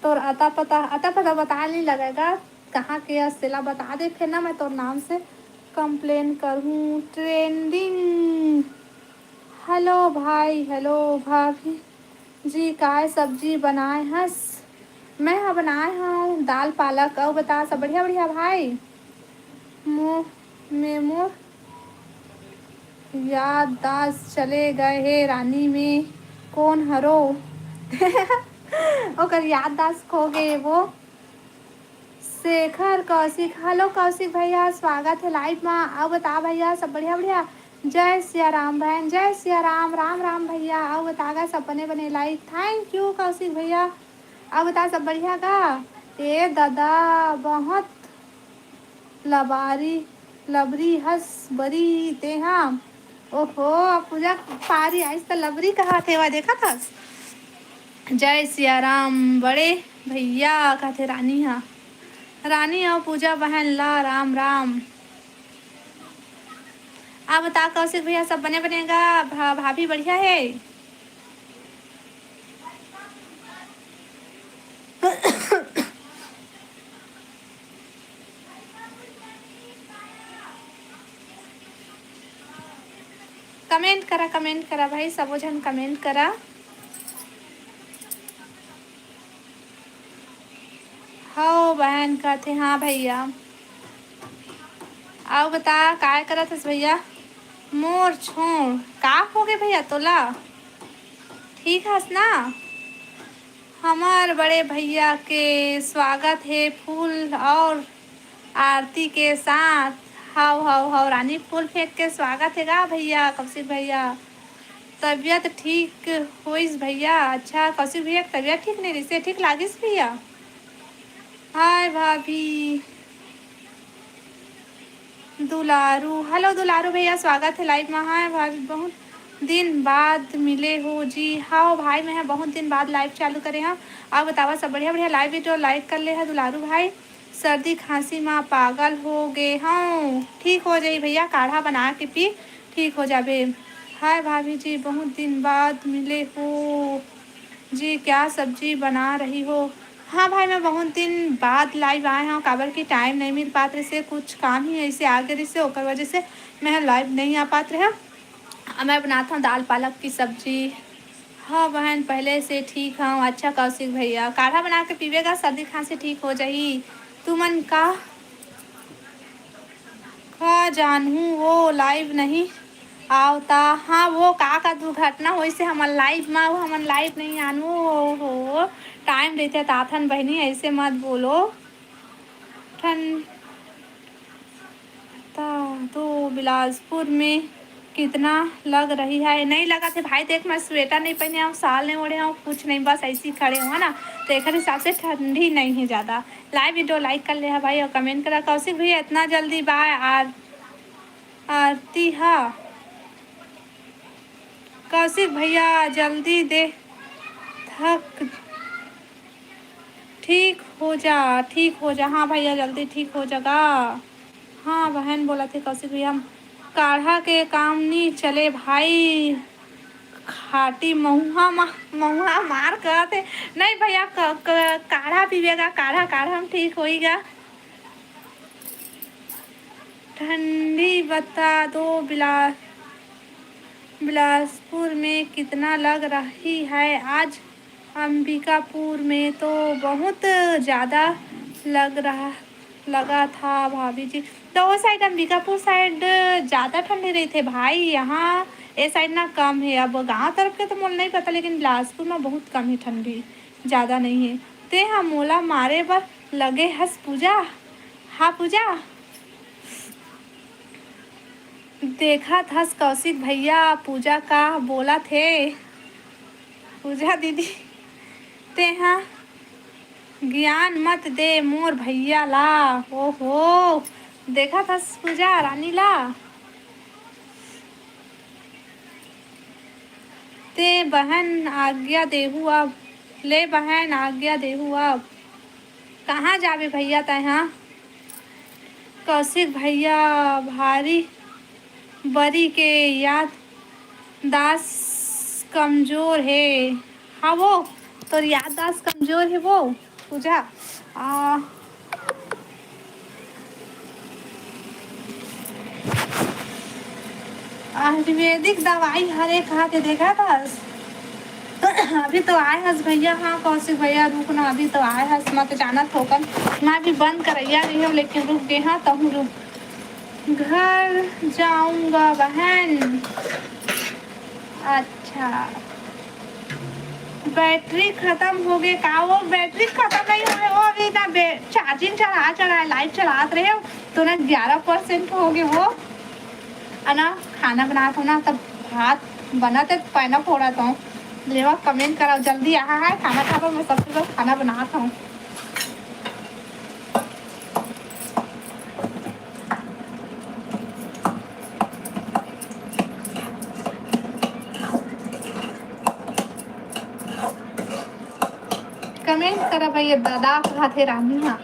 तो अता पता बता नहीं लगेगा कहाँ के असेला बता दे फिर ना मैं तो नाम से कंप्लेन करूँ ट्रेंडिंग। हेलो भाई हेलो भाभी जी काय सब्जी बनाए हंस। मैं हाँ बनाए हूँ दाल पालक और बता सब बढ़िया बढ़िया भाई। मुँह में मोर याददाश्त चले गए हे रानी में कौन हरो। ओकर याददाश्त खो गए वो। शेखर कौशिक हेलो कौशिक भैया स्वागत है लाइव में। अब बता भैया सब बढ़िया बढ़िया। जय सिया राम बहन जय सिया राम राम राम भैया अब बतागा सब बने बने लाइव थैंक यू कौशिक भैया। अब बता सब बढ़िया का। ए दादा बहुत लबारी लबरी हंस बरी तेहा। ओहो पूजा पारी आज तो लबरी कहा थे वह देखा था। जय सिया राम बड़े भैया कहते रानी हाँ। रानी और पूजा बहन ला राम राम। आप बता कौशिक भैया सब बने बनेगा भाभी बढ़िया है। कमेंट करा भाई सब जन कमेंट करा। हो बहन कहते हाँ भैया। आओ बता काय करत हस भैया। मोर छोड़ का हो गए भैया तोला ठीक हस ना। हमार बड़े भैया के स्वागत है फूल और आरती के साथ। हाउ हाउ हाउ रानी फूल फेंक के स्वागत है गा भैया कौशिक भैया। तबीयत ठीक होइस भैया। अच्छा कौशिक भैया के तबीयत ठीक नहीं रही से ठीक लागिस भैया। हाय भाभी। दुलारू हेलो दुलारू भैया स्वागत है लाइव में। हाय भाभी बहुत दिन बाद मिले हो जी। हाँ भाई मैं बहुत दिन बाद लाइव चालू करे हैं। आप बतावा सब बढ़िया बढ़िया लाइव वीडियो लाइक कर ले है दुलारू भाई। सर्दी खांसी माँ पागल हो गए हाँ ठीक हो जाई भैया काढ़ा बना के पी ठीक हो जाबे। हाय भाभी जी बहुत दिन बाद मिले हो जी क्या सब्जी बना रही हो। हाँ भाई मैं बहुत दिन बाद लाइव आए हैं काबर की टाइम नहीं मिल पात रहे से कुछ काम ही ऐसे आ गए से ओकर वजह से मैं लाइव नहीं आ पात रहे। मैं बनाता हूँ दाल पालक की सब्जी। हाँ बहन पहले से ठीक हूँ। अच्छा कौशिक भैया काढ़ा बना के पीवेगा सर्दी खांसी ठीक हो जाही। तुमन का जानू वो लाइव नहीं आवता। हाँ वो का दुर्घटना हुई से हमन लाइव में हमन लाइव नहीं आनू हो टाइम रहते ताथन बहनी ऐसे मत बोलो। ठंडा तो बिलासपुर में कितना लग रही है। नहीं लगा थे भाई देख मैं स्वेटर नहीं पहने हूँ साल नहीं ओढ़े हूँ कुछ नहीं बस ऐसे ही खड़े हुआ ना तो एक हिसाब से ठंडी नहीं है ज़्यादा। लाइव वीडियो लाइक कर ले है भाई और कमेंट करा। कौशिक भैया इतना जल्दी बाय आरती हाँ कौशिक भैया जल्दी दे थक ठीक हो जा। हाँ भैया जल्दी ठीक हो जाएगा। हाँ बहन बोला थे कौशिक भैया हम काढ़ा के काम नहीं चले भाई खाटी महुआ मार कर थे। नहीं भैया काढ़ा पीवेगा काढ़ा काढ़ा हम ठीक होएगा। ठंडी बता दो बिलासपुर में कितना लग रही है आज। अंबिकापुर में तो बहुत ज़्यादा लगा था भाभी जी। तो वो साइड अंबिकापुर साइड ज़्यादा ठंडी रही थे भाई यहाँ ये साइड ना कम है। अब गांव तरफ के तो मोल नहीं पता लेकिन बिलासपुर में बहुत कम है ठंडी ज़्यादा नहीं है। ते हाँ मोला मारे पर लगे हंस पूजा। हाँ पूजा देखा था कौशिक भैया पूजा का बोला थे पूजा दीदी ते हाँ ज्ञान मत दे मोर भैया ला। ओहो देखा था पूजा रानी ला ते बहन आज्ञा देहू अब ले बहन आज्ञा देहू अब कहाँ जावे भैया तय हाँ कौशिक भैया भारी बरी के याद दास कमजोर है। हाँ वो तो याददाश्त कमजोर है वो पूजा आयुर्वेदिक दवाई हर एक खा के देखा था। अभी तो आए हस भैया। हाँ कौशिक भैया रुकना अभी तो आए हस मत जाना थोकन मैं भी बंद करैया रही हूँ लेकिन रुक गए हाँ तो हूँ रुक घर जाऊंगा बहन। अच्छा बैटरी खत्म हो गई का वो बैटरी खत्म नहीं हुए वो अभी ना चार्जिंग चढ़ा लाइट चलाते रहे हो तो ना 11% हो गए वो है ना। खाना बनाता हूँ ना तब भात बनाते पैना फोड़ा था लेवा कमेंट करो जल्दी आ है खाना खा मैं सबसे पहले खाना बनाता हूँ। कमेंट करा भैया दादा खाते रानी हाँ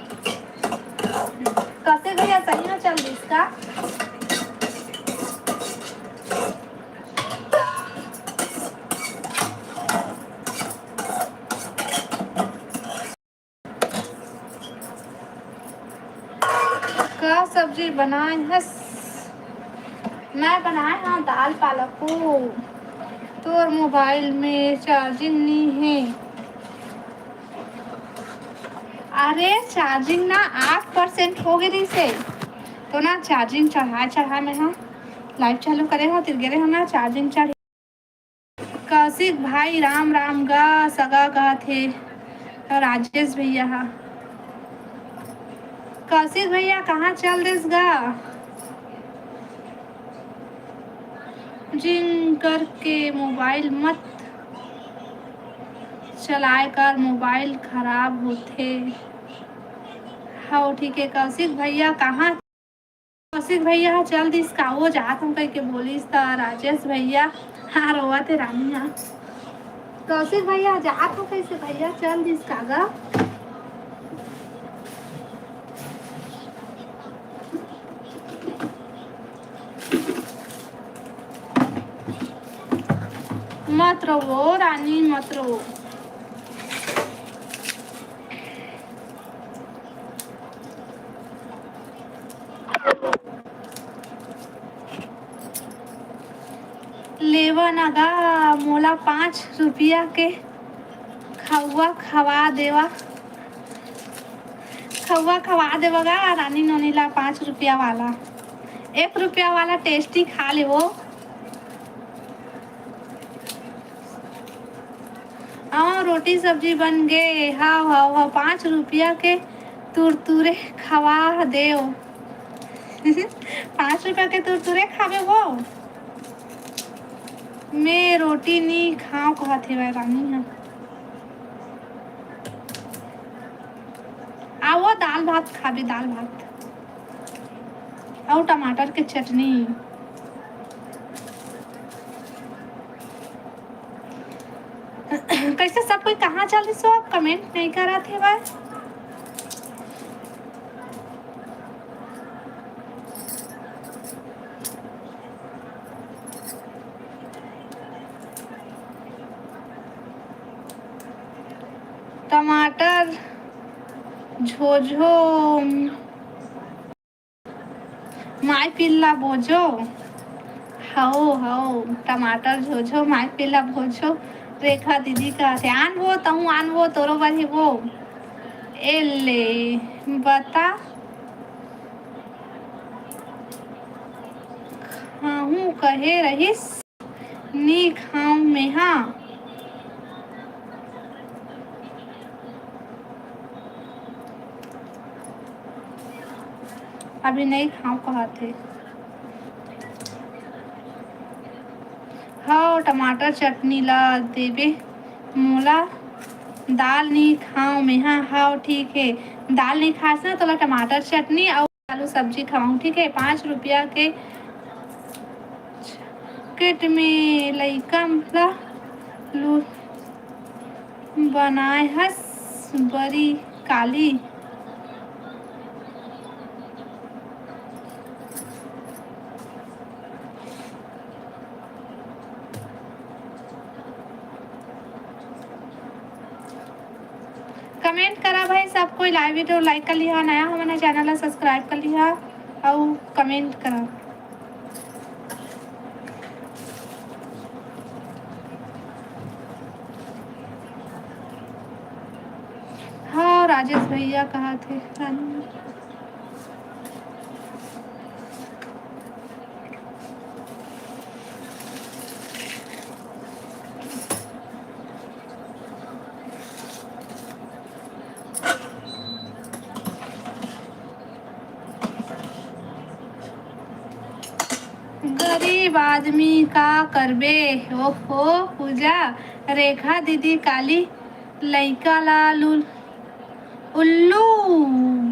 कैसे भैया सही ना चल इसका का सब्जी बनाए है मैं बनाए हाँ दाल पालक को तो मोबाइल में चार्जिंग नहीं है। अरे चार्जिंग ना 8% हो गई से तो ना चार्जिंग चढ़ा मैं हाँ लाइव चालू करे हो तिरगे हम ना चार्जिंग चढ़। कौशिक भाई राम राम गा सगा गा थे और राजेश भैया हाँ कौशिक भैया कहाँ चल दिस गा जिन करके मोबाइल मत चलाए कर, मोबाइल खराब होते। हाँ ठीक है। कौशिक भैया कहाँ? कौशिक भैया चल दिस का वो जात हम कह के बोलिस था राजेश भैया। हाँ रोआ थे रानी। हाँ कौशिक भैया जात हो कैसे भैया चल दिस का गा। मत रहो रानी मत रहो। लेवा नगा मोला 5 रुपया के खौआ खवा देवा। खौआ खवा देवगा रानी नोनीला 5 रुपया वाला। 1 रुपया वाला टेस्टी खा ले वो। हाँ रोटी सब्जी बन गए। हाँ हाँ हाँ 5 रुपया के तुरतुरे खवा दे। 5 रुपया के तुरतुरे खावे वो। मैं रोटी नहीं खाओ कहते वह रानी। हाँ आओ दाल भात खावे दाल भात और टमाटर के चटनी। कैसे सब कोई कहाँ चल रही सो आप कमेंट नहीं करा थे भाई। टमाटर झोझो माय पिल्ला बोझो। हाओ हाओ टमाटर झोझो माय पिल्ला बोझो। रेखा दीदी का थे आन वो तहु आन वो तोरो बही वो। एले बता खाऊं कहे रहीस नी खाऊं में। हाँ अभी नहीं खाऊं कहा थे। हाँ टमाटर चटनी ला देवे मोला दाल नहीं खाऊं मैं। हाँ हाँ ठीक है। दाल नहीं खास ना तो ला टमाटर चटनी और आलू सब्जी खाऊं ठीक है। 5 रुपया के किट में लइका ला लू बनाए हस बड़ी काली। कमेंट करा भाई सब कोई लाइव वीडियो लाइक कर लिया नया हमारे चैनल सब्सक्राइब कर लिया और कमेंट करा। हाँ राजेश भैया कहा थे गरीब आदमी का करबे। ओहो पूजा रेखा दीदी काली लइका ला उल्लू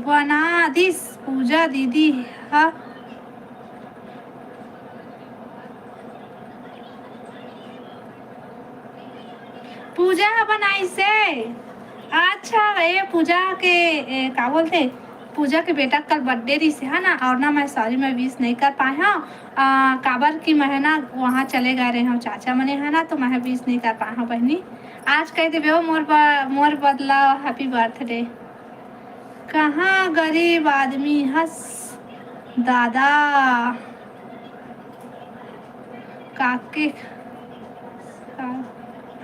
बना दिस पूजा दीदी। हाँ पूजा बनाई से। अच्छा ये पूजा के क्या बोलते पूजा के बेटा कल बर्थडे रही से है ना और ना मैं सॉरी मैं विश नहीं कर पाए। हाँ काबर की मैं ना वहाँ चले गए रहे हूँ चाचा मने है ना तो मैं विश नहीं कर पाए हूँ बहनी। आज कह देवे हो मोर बदला हैप्पी बर्थडे। कहाँ गरीब आदमी हंस दादा काके।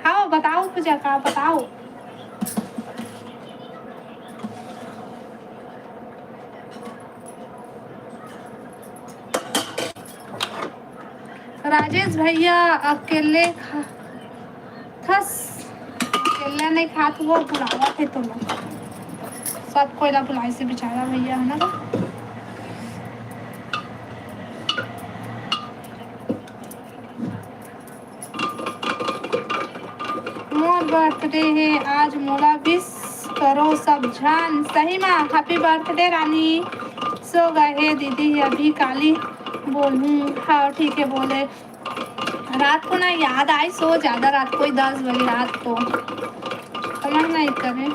हाँ बताओ पूजा का बताओ। राजेश भैया अकेले थस अकेले नहीं खात वो बुलावा थे तुम सब कोई ला बुलाई से बेचारा भैया है ना। बर्थडे है आज मोला विश करो सब जान। सही माँ हैप्पी बर्थडे रानी। सो गए दीदी अभी काली बोलूँ। हाँ ठीक है बोले। रात को ना याद आई सो ज़्यादा रात को ही 10 बजे रात को समझ नहीं करें।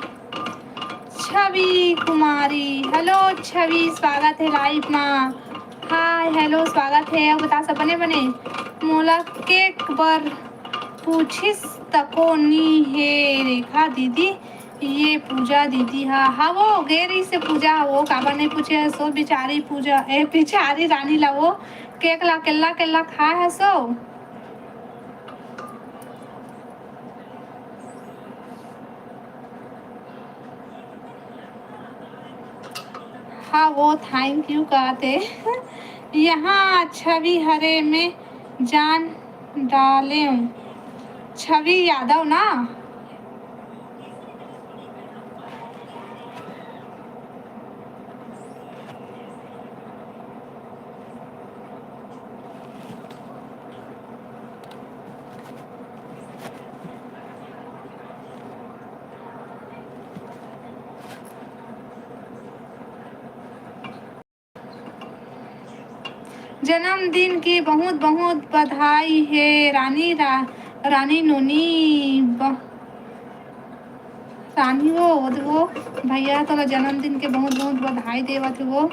छवि कुमारी हेलो छवि स्वागत है लाइव माँ। हाय हेलो स्वागत है। अब बता सब बने बने मोला केक पर पूछिस तको नी है रेखा दीदी ये पूजा दीदी। हाँ वो गेरी से पूजा वो काबर नहीं पूछे सो बिचारी पूजा ए बिचारी रानी ला वो केक ला केल्ला केल्ला खा है सो। हाँ वो थैंक यू कहते यहाँ छवि हरे में जान डाले छवि यादव ना। जन्मदिन की बहुत बहुत बधाई है रानी रानी नोनी रानी वो भैया तो जन्मदिन के बहुत बहुत बधाई देवत वो।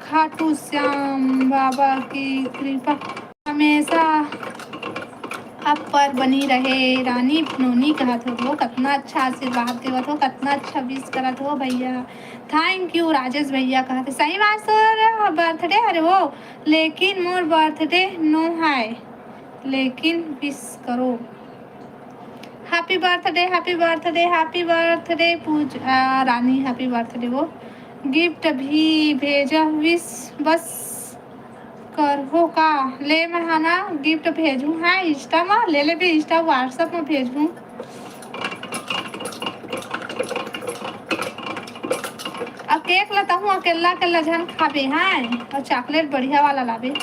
खाटू श्याम बाबा की कृपा हमेशा अब पर बनी रहे रानी नोनी कहत हो कितना अच्छा आशीर्वाद देवत हो कितना अच्छा विश करत हो भैया। थैंक यू राजेश भैया कहते सही बात सर बर्थडे अरे वो लेकिन मोर बर्थडे नो है लेकिन विश करो। Happy birthday happy birthday happy birthday Rani happy birthday वो गिफ्ट भी भेजा विश बस करहो का ले मैं है ना गिफ्ट भेजूँ। हाँ इंस्टा में ले ले भी इंस्टा व्हाट्सएप में भेजूँ। अब केक लाता हूँ अकेला अकेला जन खाबे हैं और चॉकलेट बढ़िया वाला लाबे।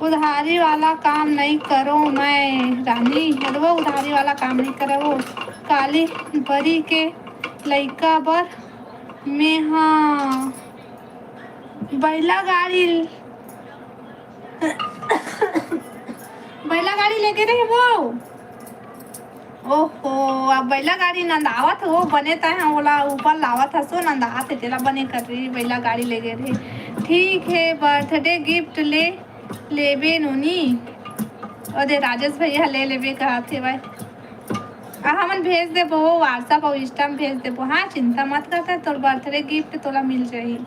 उधारी वाला काम नहीं करो मैं रानी वो उधारी वाला काम नहीं करे वो काली बरी के लइका बर में। हाँ बैला गाड़ी बैला गाड़ी लेके रहे वो। ओहो अब बैला गाड़ी नंदावत हो बने तय ओला ऊपर लावत हसो नंदावत है तेला बने कर रही बैला गाड़ी ले गए थे। ठीक है बर्थडे गिफ्ट ले लेबे नोनी अरे राजेश भैया ले लेबे कहा थे भाई। हमन भेज देबो व्हाट्सएप और इंस्टा में भेज देबो। हाँ चिंता मत करता तोर बर्थडे गिफ्ट तोला मिल जाही।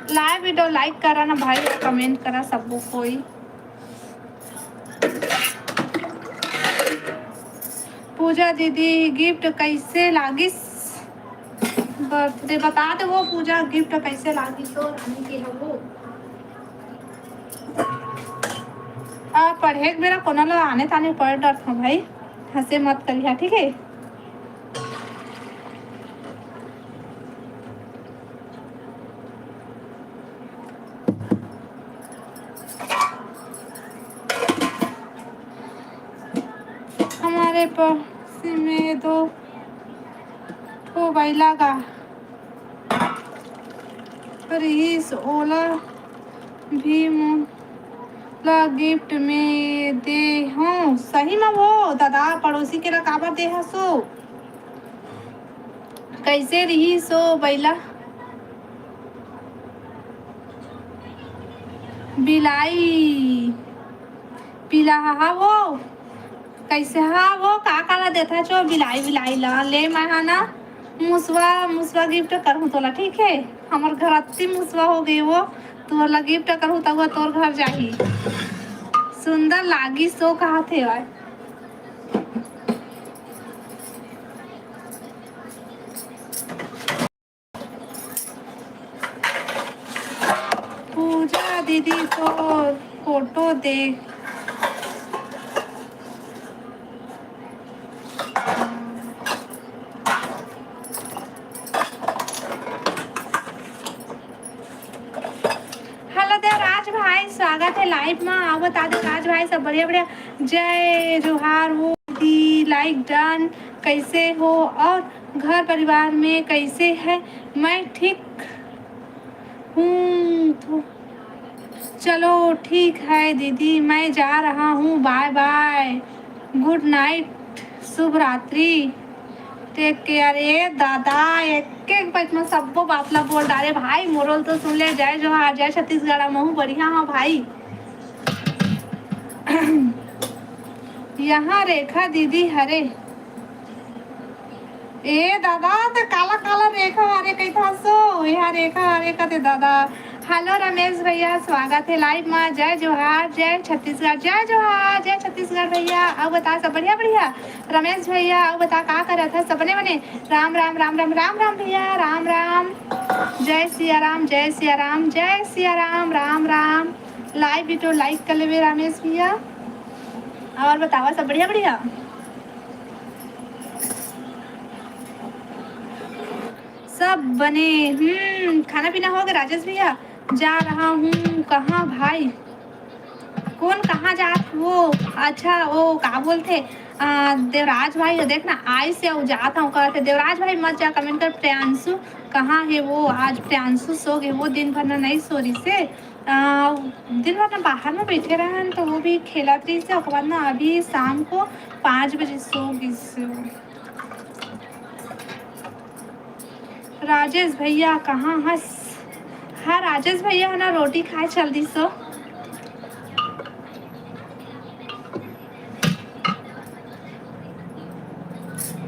लाइव वीडियो लाइक करा ना भाई कमेंट करा सबको कोई। पूजा दीदी गिफ्ट कैसे लागिस बर्थडे बता दे वो पूजा गिफ्ट कैसे लागिस तो रानी के है वो। पढ़े मेरा कोना लो आने ताने पढ़ डर था भाई हंसे मत करिया ठीक है। हमारे पड़ोसी में दो तो बैला का रईस ओला भी मोला गिफ्ट में दे हूँ। सही में वो दादा पड़ोसी के रकाबर दे हसो कैसे रही सो बैला बिलाई पिला वो कैसे हाँ वो का काला देता जो बिलाई बिलाई ला ले मैं हाँ ना मुसवा मुसवा गिफ्ट करूँ तोला ठीक है। हमार घर अति मुसवा हो गई वो तोला गिफ्ट करूँ तब वो तोर घर जाही सुंदर लागी सो कहा थे भाई। पूजा दीदी तो फोटो देख हेलो देवराज भाई स्वागत है लाइव में आओ बता दे राज भाई सब बढ़िया बढ़िया जय जोहार हो दी लाइक डन कैसे हो और घर परिवार में कैसे है। मैं ठीक हूँ तो चलो ठीक है दीदी मैं जा रहा हूँ बाय बाय गुड नाइट शुभ रात्रि टेक केयर। ए दादा एक एक पच में सबको बातला बोल डाले भाई मोरल तो सुन ले जय जोहार जय छत्तीसगढ़ महू बढ़िया हाँ भाई। यहाँ रेखा दीदी हरे ए दादा ते काला काला रेखा हरे कैथा सो यहाँ रेखा हरे कते दादा। हेलो रमेश भैया स्वागत है लाइव में जय जोहार जय छत्तीसगढ़ जय जोहार जय छत्तीसगढ़ भैया। अब बता सब बढ़िया बढ़िया रमेश भैया अब बता का कर रहा था सबने बने राम राम राम राम राम राम भैया राम राम जय सिया राम जय सिया राम जय सिया राम राम राम। लाइव भी तो लाइक कर ले रमेश भैया और बतावा सब बढ़िया बढ़िया। सब बने खाना पीना हो गया राजेश भैया। जा रहा हूँ कहाँ भाई कौन कहाँ जा वो अच्छा वो का बोलते देवराज भाई देखना आई से जाता हूँ कहते देवराज भाई मत जा कमेंट कर। प्रियांशु कहाँ है वो आज प्रियांशु सो गए वो दिन भर ना नहीं सो रही से दिन भर ना बाहर में बैठे रहे हैं तो वो भी खेला रही से उसके बाद ना अभी शाम को 5 बजे सो गई से। राजेश भैया कहाँ हंस हाँ राजेश भैया है ना रोटी खाए चल दी सो।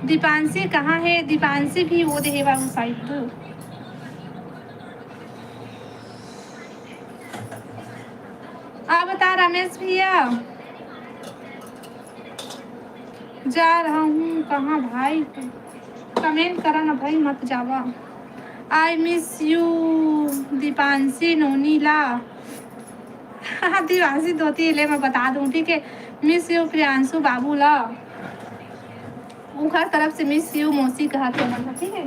दीपांशी कहाँ है दीपांशी भी वो देवा उस साइड तो आप बता रमेश भैया जा रहा हूँ कहाँ भाई कमेंट करा ना भाई मत जावा। आई मिस यू दीपांशी नोनीला दीपांशी धोती ले मैं बता दूँ ठीक है। मिस यू प्रियांशु बाबूला उनका तरफ से मिस यू मौसी कहा था मतलब ठीक है।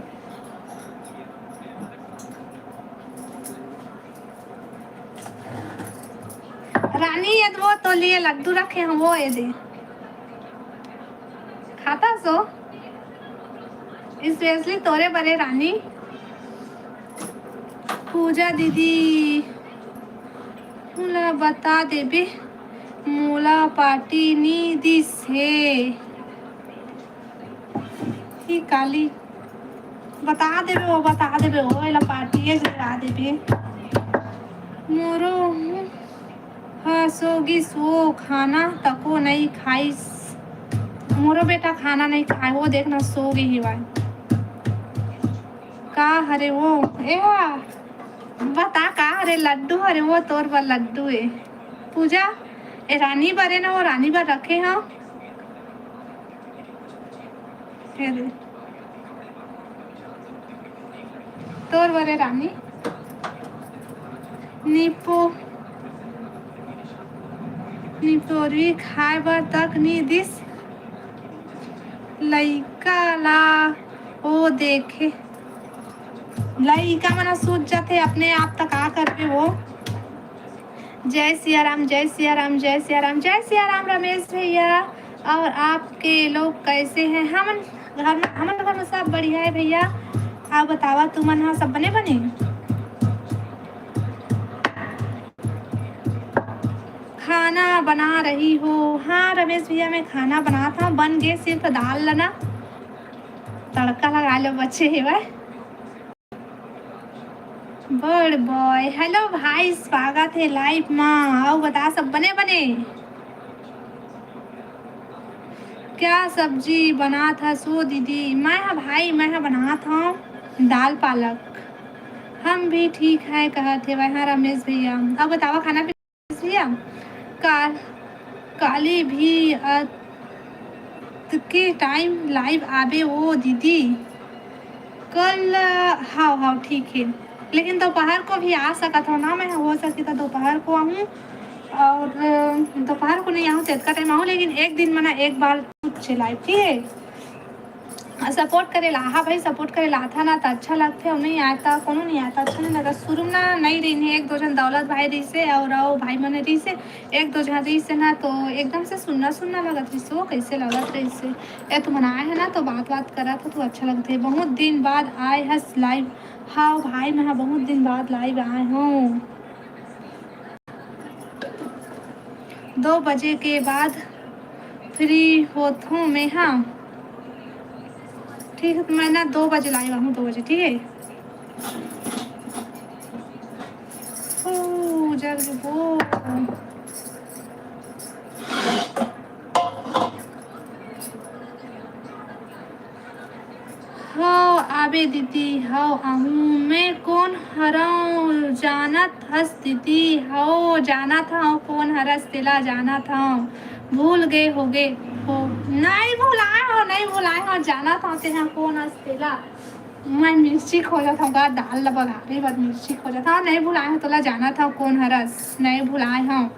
रानी ये वो तो लिए लड्डू रखे हैं वो ये दे खाता सो स्पेशली तोरे बड़े रानी। पूजा दीदी मुला बता देबे मोला पार्टी नी दिस है ही काली बता देबे वो एला पार्टी जरा देबे मोरो सोगी सो खाना तको नहीं खाइस मोरो बेटा खाना नहीं खाए वो देखना सो गई भाई का हरे वो ए बता का हरे लड्डू हरे वो तोर पर लड्डू है पूजा ए रानी बारे ना वो रानी बार रखे हाँ तोर बरे रानी नीपो निपोरी खाए बर तक नी दिस लइका ला ओ देखे लइका मना सूझ जाते अपने आप तक आ करके वो। जय सिया राम जय सिया राम जय सिया राम जय सिया राम रमेश भैया और आपके लोग कैसे हैं। हमारे घर में सब बढ़िया है भैया आप बतावा तुमन हाँ सब बने बने खाना बना रही हो। हाँ रमेश भैया मैं खाना बना था बन गए सिर्फ दाल लना तड़का लगा लो बच्चे है वह बड़ बॉय। हेलो भाई स्वागत है लाइव में आओ बता सब बने बने क्या सब्जी बना था सो दीदी? मैं हाँ भाई, मैं हाँ बना था दाल पालक। हम भी ठीक है कहा थे वहाँ रमेश भैया। अब बताओ खाना पीना भैया। काल काली भी के टाइम लाइव आबे ओ दीदी। कल हाँ हाँ ठीक है, लेकिन दोपहर को भी आ सका था ना, मैं हो सकी तो दोपहर को आऊँ, और दोपहर को नहीं आऊँ, चेत का टाइम आऊँ, लेकिन एक दिन मना एक बार कुछ लाइव ठीक है। सपोर्ट करेला हाँ भाई, सपोर्ट करेला था ना तो अच्छा लगते और नहीं आता कोनो नहीं आता, अच्छा नहीं लगा शुरू में ना नहीं रही है। एक दो जन दौलत भाई रही से और आओ भाई मने रही से, एक दो जन रही से ना, तो एकदम से सुनना सुनना लगत रही से, वो कैसे लगत रही से ए तुम आए है ना तो बात करा था तो अच्छा लगते है। बहुत दिन बाद आए हस लाइव। हाँ भाई मैं बहुत दिन बाद लाइव आए हूँ, 2 बजे के बाद फ्री होता हूँ मैं। हाँ ठीक है, तो मैं ना 2 बजे लाइव आऊँ, 2 बजे ठीक है। जल्द वो हाँ आबे दीदी, हाँ आहूँ मैं कौन हराऊँ जानत हस दीदी, हो जाना था हो कौन हरस तिला जाना था, भूल गए हो गए हो। नहीं भुलाए हो, नहीं भुलाए हो, जाना था ते हैं कौन हस तिला। मैं मिर्ची खोजा था गा दाल बघारे बाद मिर्ची खोजा था, नहीं भुलाए हो तोला जाना था कौन हरस, नहीं भुलाए हो।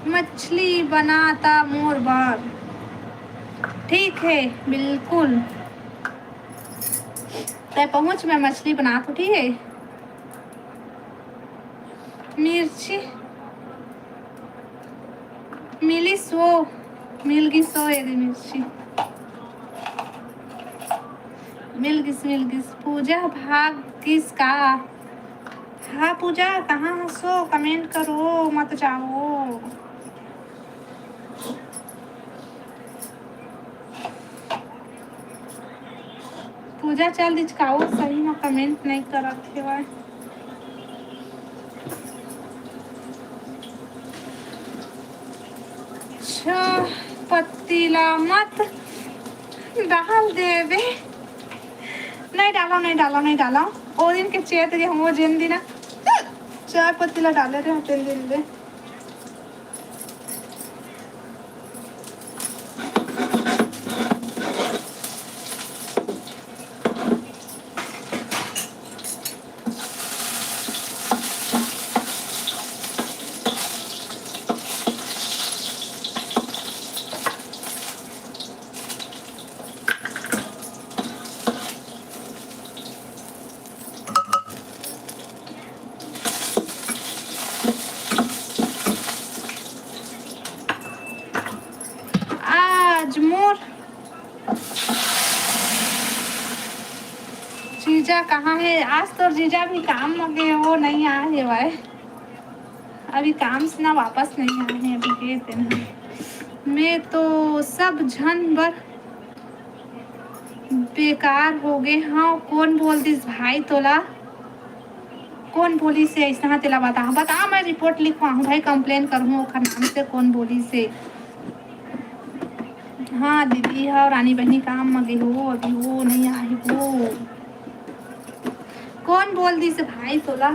मछली बनाता मोर बार, ठीक है बिल्कुल। तय पहुँच मैं मछली बना तो ठीक है। मिर्ची मिली सो मिल गई सो ये मिर्ची मिल गिस पूजा भाग किसका। हाँ पूजा कहाँ हंसो, कमेंट करो मत जाओ। पूजा चल दिचकाओ सही ना, कमेंट नहीं करत थे वह। अच्छा पतीला मत डाल देवे, नहीं डालो नहीं डालो नहीं डालो, ओ दिन के चेत के हम वो जिन दिन चाय पतीला डाले थे तेल दिन दे। आज मोर जीजा कहाँ है? आज तो जीजा भी काम में गए, वो नहीं आए है भाई, अभी काम से ना वापस नहीं आए हैं, अभी गए थे ना। मैं तो सब झन बर बेकार हो गए। हाँ कौन बोल दिस भाई तोला, कौन बोली से ऐसा तेला बता मैं रिपोर्ट लिखवाऊँ भाई, कंप्लेन करूँ ओखर नाम से, कौन बोली से। हाँ दीदी हाँ रानी बहनी काम में गई हो, अभी वो नहीं आई हो। कौन बोल दी से भाई तोला,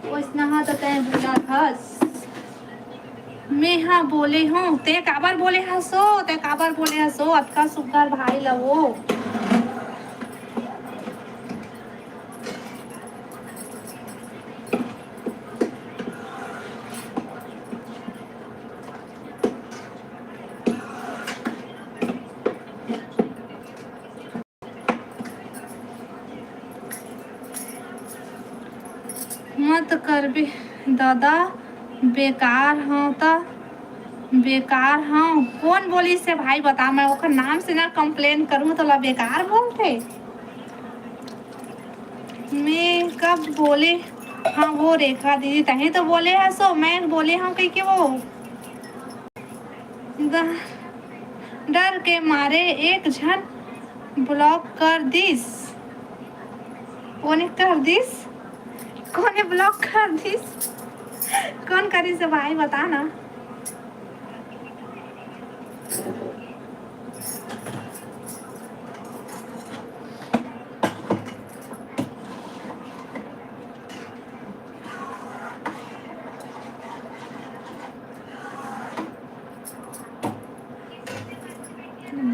वैसना हाँ तो तय बोला था। मैं हाँ बोले हूँ ते काबर बोले हसो, ते काबर बोले हसो, अतका सुगर भाई लवो। मत कर भी दादा, बेकार हूँ तो बेकार हूँ, कौन बोली से भाई बता, मैं ओकर नाम से ना कंप्लेन करूँ तो ला बेकार बोलते। मैं कब बोले हाँ वो रेखा दीदी तही तो बोले है, सो मैं बोले हाँ कहीं के वो डर के मारे एक झन ब्लॉक कर दिस, कोने कर दिस, कोने ब्लॉक कर दिस, कौन करी से भाई बता ना।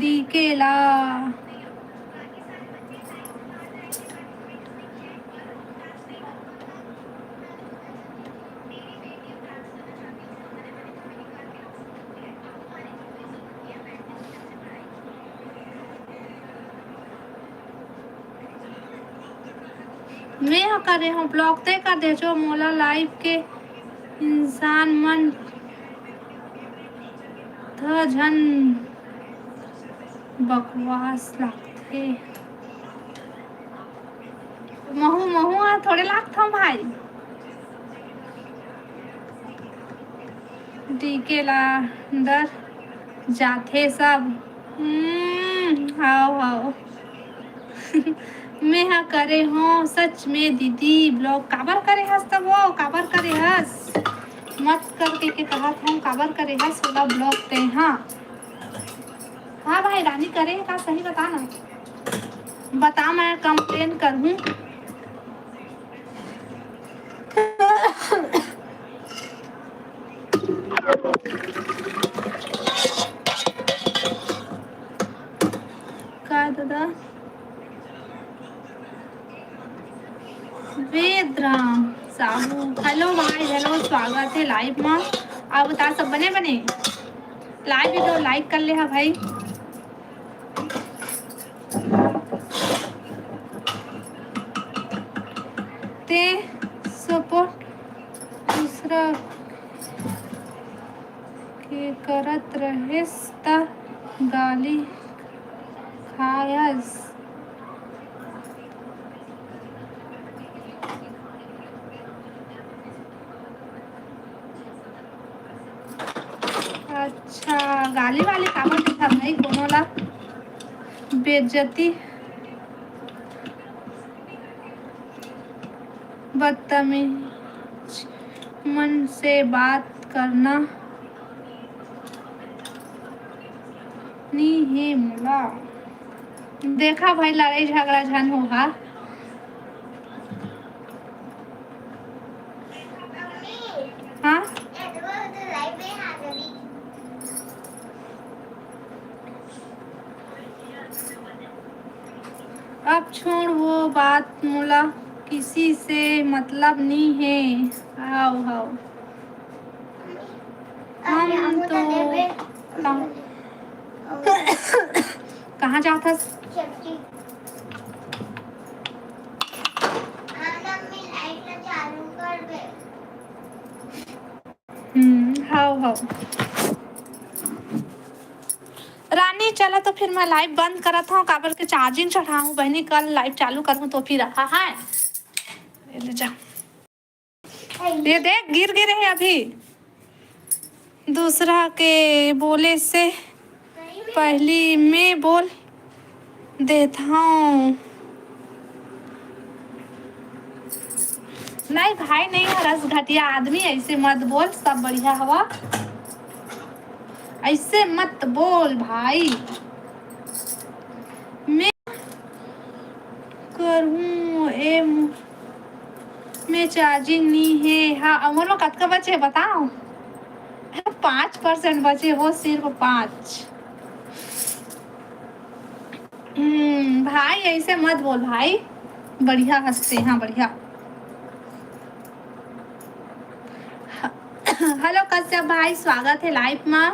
डीकेला मैं करे हूँ ब्लॉक ते कर दे जो मोला लाइव के इंसान मन थ झन बकवास लगते। महू महू थोड़े लागत हूँ भाई। डीके ला डर जाते सब। हाओ हाओ मैं हाँ करे हो सच में दीदी ब्लॉग काबर करे हस तब वो काबर करे हस मत करके के कहा था काबर करे हस वाला ब्लॉग ते। हाँ हाँ भाई रानी करे का सही बता ना, बता मैं कंप्लेन करूँ। का दादा वेदराम साहू हेलो भाई हेलो स्वागत है लाइव में। आप बता सब बने बने लाइव वीडियो लाइक कर ले हा भाई। ते सपोर्ट दूसरा के करत रहेस त गाली खायस। अच्छा गाली वाली काबर दिखा भाई कोनो ला बेइज्जती बदतमीज मन से बात करना नी है मोला। देखा भाई लड़ाई झगड़ा झन होगा। हाँ अब छोड़ वो बात मोला किसी से मतलब नहीं है। आओ आओ हम तो कहाँ जाता हाउ हाउ रानी चला तो फिर मैं लाइव बंद करा था काबर के चार्जिंग चढ़ाऊं बहनी कल लाइव चालू करूं तो फिर रहा है। ले जा ये देख गिर गिरे है अभी दूसरा के बोले से पहली मैं बोल देता हूँ। नहीं भाई नहीं हरस घटिया आदमी ऐसे मत बोल सब बढ़िया हवा ऐसे मत बोल भाई। मैं करूँ ए में चार्जिंग नहीं है। हाँ अमर में कत का बचे बताओ 5% बचे वो सिर्फ 5। भाई ऐसे मत बोल भाई बढ़िया हंसते। हाँ बढ़िया हेलो कश्यप भाई स्वागत है लाइव में।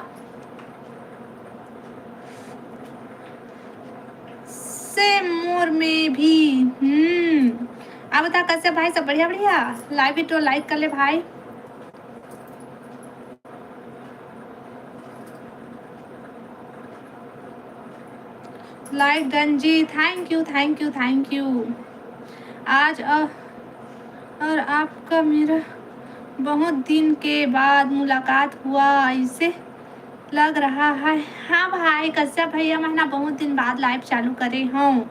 से मोर में भी अब बता कश्यप भाई सब बढ़िया बढ़िया लाइव तो लाइक कर ले भाई। लाइक गंजी thank you thank you thank you. आज और आपका मेरा बहुत दिन के बाद मुलाकात हुआ ऐसे लग रहा है। हाँ भाई कश्यप भैया मैं ना बहुत दिन बाद लाइव चालू करे हूँ।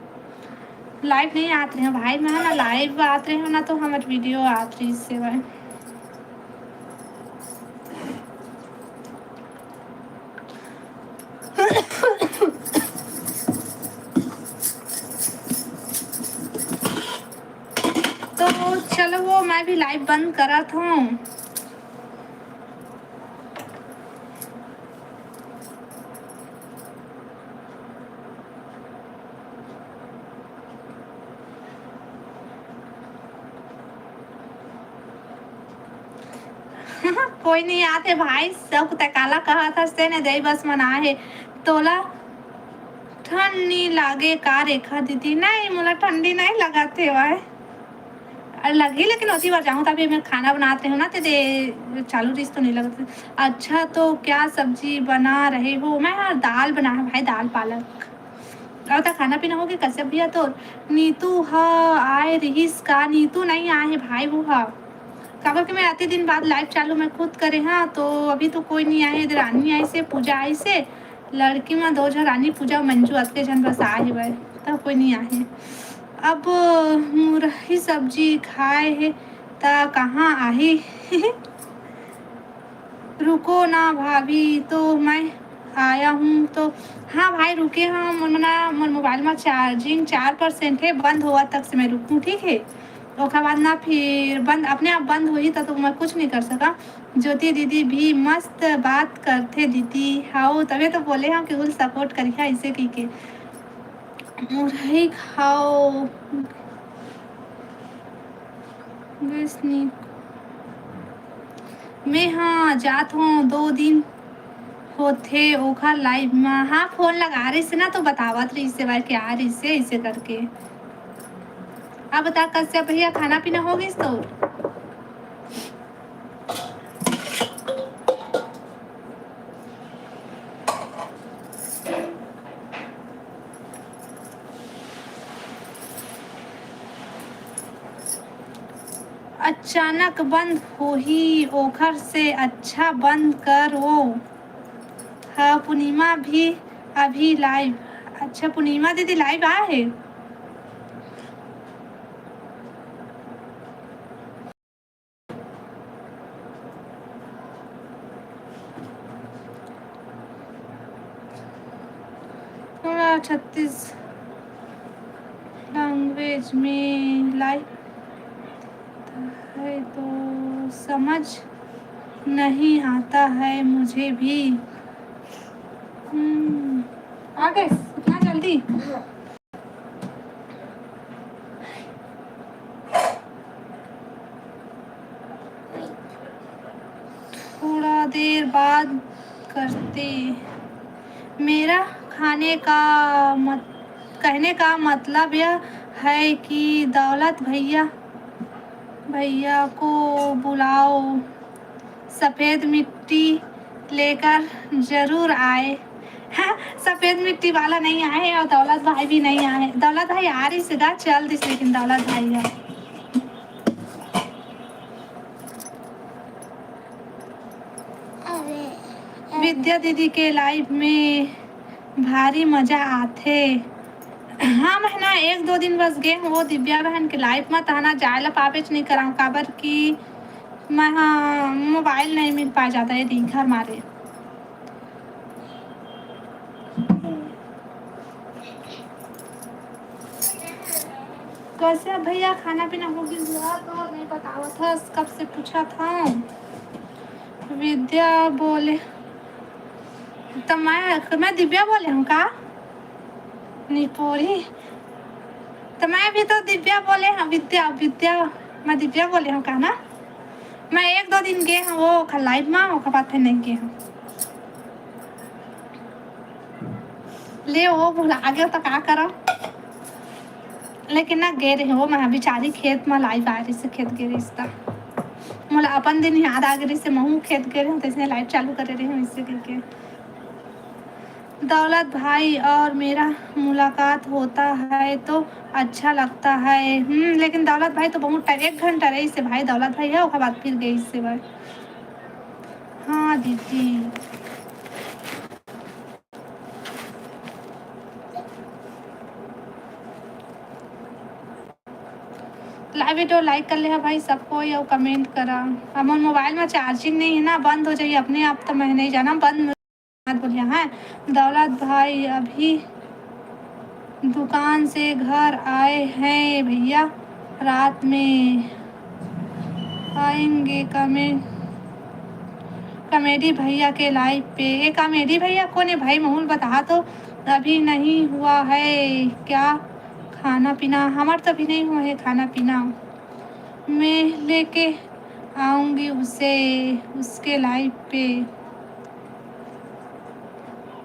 लाइव नहीं आते हैं भाई, मैं ना लाइव आते हैं ना तो हमारे वीडियो आते इससे भाई। तो चलो वो मैं भी लाइव बंद करा था। कोई नहीं आते भाई, सब तकाला कहा था से ने दे बस मना है तोला ठंड नहीं लागे का रेखा दीदी। नहीं मुझे ठंडी नहीं लगाते भाई, लगी लेकिन उसी बार जाऊँ तभी मैं खाना बनाते हूँ ना तो दे चालू चीज तो नहीं लगती। अच्छा तो क्या सब्जी बना रहे हो? मैं हाँ दाल बना है भाई, दाल पालक। और तो खाना पीना हो गया कश्यप भैया तो। नीतू हाँ आए रहीस का? नीतू नहीं आए हैं भाई, वो हाँ काबर के मैं आते दिन बाद लाइव चालू मैं खुद करे। हाँ तो अभी तो कोई नहीं आए, इधर रानी आई से पूजा आई से लड़की में दो जन रानी पूजा मंजू अतके जन बस आए है भाई, तब कोई नहीं आए। अब मुरही सब्जी खाए है ता कहाँ आही। रुको ना भाभी तो मैं आया हूँ तो। हाँ भाई रुके, हाँ मना मोबाइल में चार्जिंग 4% है, बंद हुआ तक से मैं रुकूँ ठीक है। उसके बाद ना फिर बंद अपने आप बंद हुई तो मैं कुछ नहीं कर सका। ज्योति दीदी भी मस्त बात करते दीदी। हाँ तभी तो बोले हाँ कि सपोर्ट करिए इसे की के मुरही खाओ मैं हाँ जात हूँ 2 दिन होथे ओखर लाइव में। हाँ फोन लगा रही से ना तो बतावत रही से भाई क्या आ रही से इसे करके। अब बता कश्यप भैया खाना पीना हो गई तो? अचानक बंद हो ही ओखर से अच्छा बंद कर वो। हाँ पूर्णिमा भी अभी लाइव। अच्छा पूर्णिमा दीदी लाइव आए है? थोड़ा 36 लैंग्वेज में लाइव है तो समझ नहीं आता है मुझे भी। आ गए इतना जल्दी? थोड़ा देर बाद करते। मेरा कहने का मतलब यह है कि दौलत भैया भैया को बुलाओ, सफ़ेद मिट्टी लेकर ज़रूर आए। हाँ सफ़ेद मिट्टी वाला नहीं आए और दौलत भाई भी नहीं आए। दौलत भाई आ रही सीधा चल दिस लेकिन दौलत भाई है। विद्या दीदी के लाइव में भारी मजा आते। हाँ मैं ना 1-2 दिन बस गए हूँ वो दिव्या बहन के लाइफ में तहना जायला पापेच नहीं कराऊँ काबर की मैं हाँ मोबाइल नहीं मिल पा जाता है दिन घर मारे। कैसे भैया खाना पीना हो गया तो नहीं बतावा था कब से पूछा था। विद्या बोले तो मैं दिव्या बोले हूँ का निपोरी तो मैं भी तो दिव्या बोले हाँ विद्या विद्या मैं दिव्या बोले हूँ का ना। मैं 1-2 दिन गए हूँ वो लाइव में और बाद फिर नहीं गए हूँ। ले वो भुला गया तो क्या करो लेकिन ना गे रहे हो मैं बेचारी खेत में लाइव आ रही से खेत गे रही था मतलब अपन दिन याद आ गई से महू खेत गे रही हूँ तो इसने लाइव चालू कर रही हूँ इससे करके। दौलत भाई और मेरा मुलाकात होता है तो अच्छा लगता है। लेकिन दौलत भाई तो बहुत 1 घंटा रही से भाई दौलत भाई है उसके बाद फिर गई इससे भाई। हाँ दीदी लाइव वीडियो लाइक कर ले भाई सबको और कमेंट करा। हमारे मोबाइल में चार्जिंग नहीं है ना, बंद हो जाइए अपने आप, तो मैं नहीं जाना बंद मत बोलिए। हाँ दौलत भाई अभी दुकान से घर आए हैं भैया, रात में आएंगे कॉमेडी भैया के लाइव पे। ये कॉमेडी भैया कौन है भाई, माहौल बता तो। अभी नहीं हुआ है क्या खाना पीना, हमारा तो अभी नहीं हुआ है खाना पीना। मैं लेके आऊँगी उसे उसके लाइव पे।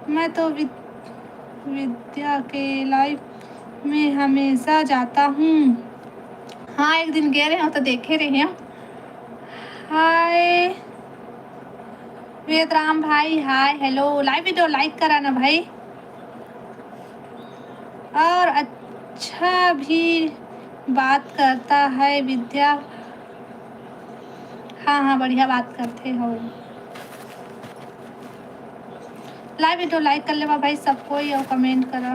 मैं तो विद्या के लाइव में हमेशा जाता हूँ। हाँ एक दिन गए रहे हो तो देखे रहे हो। हाय वेद राम भाई, hi hello, live video like करा ना भाई। और अच्छा भी बात करता है विद्या। हाँ हाँ बढ़िया बात करते हो। लाइव वीडियो लाइक कर ले भाई सबको और कमेंट करा।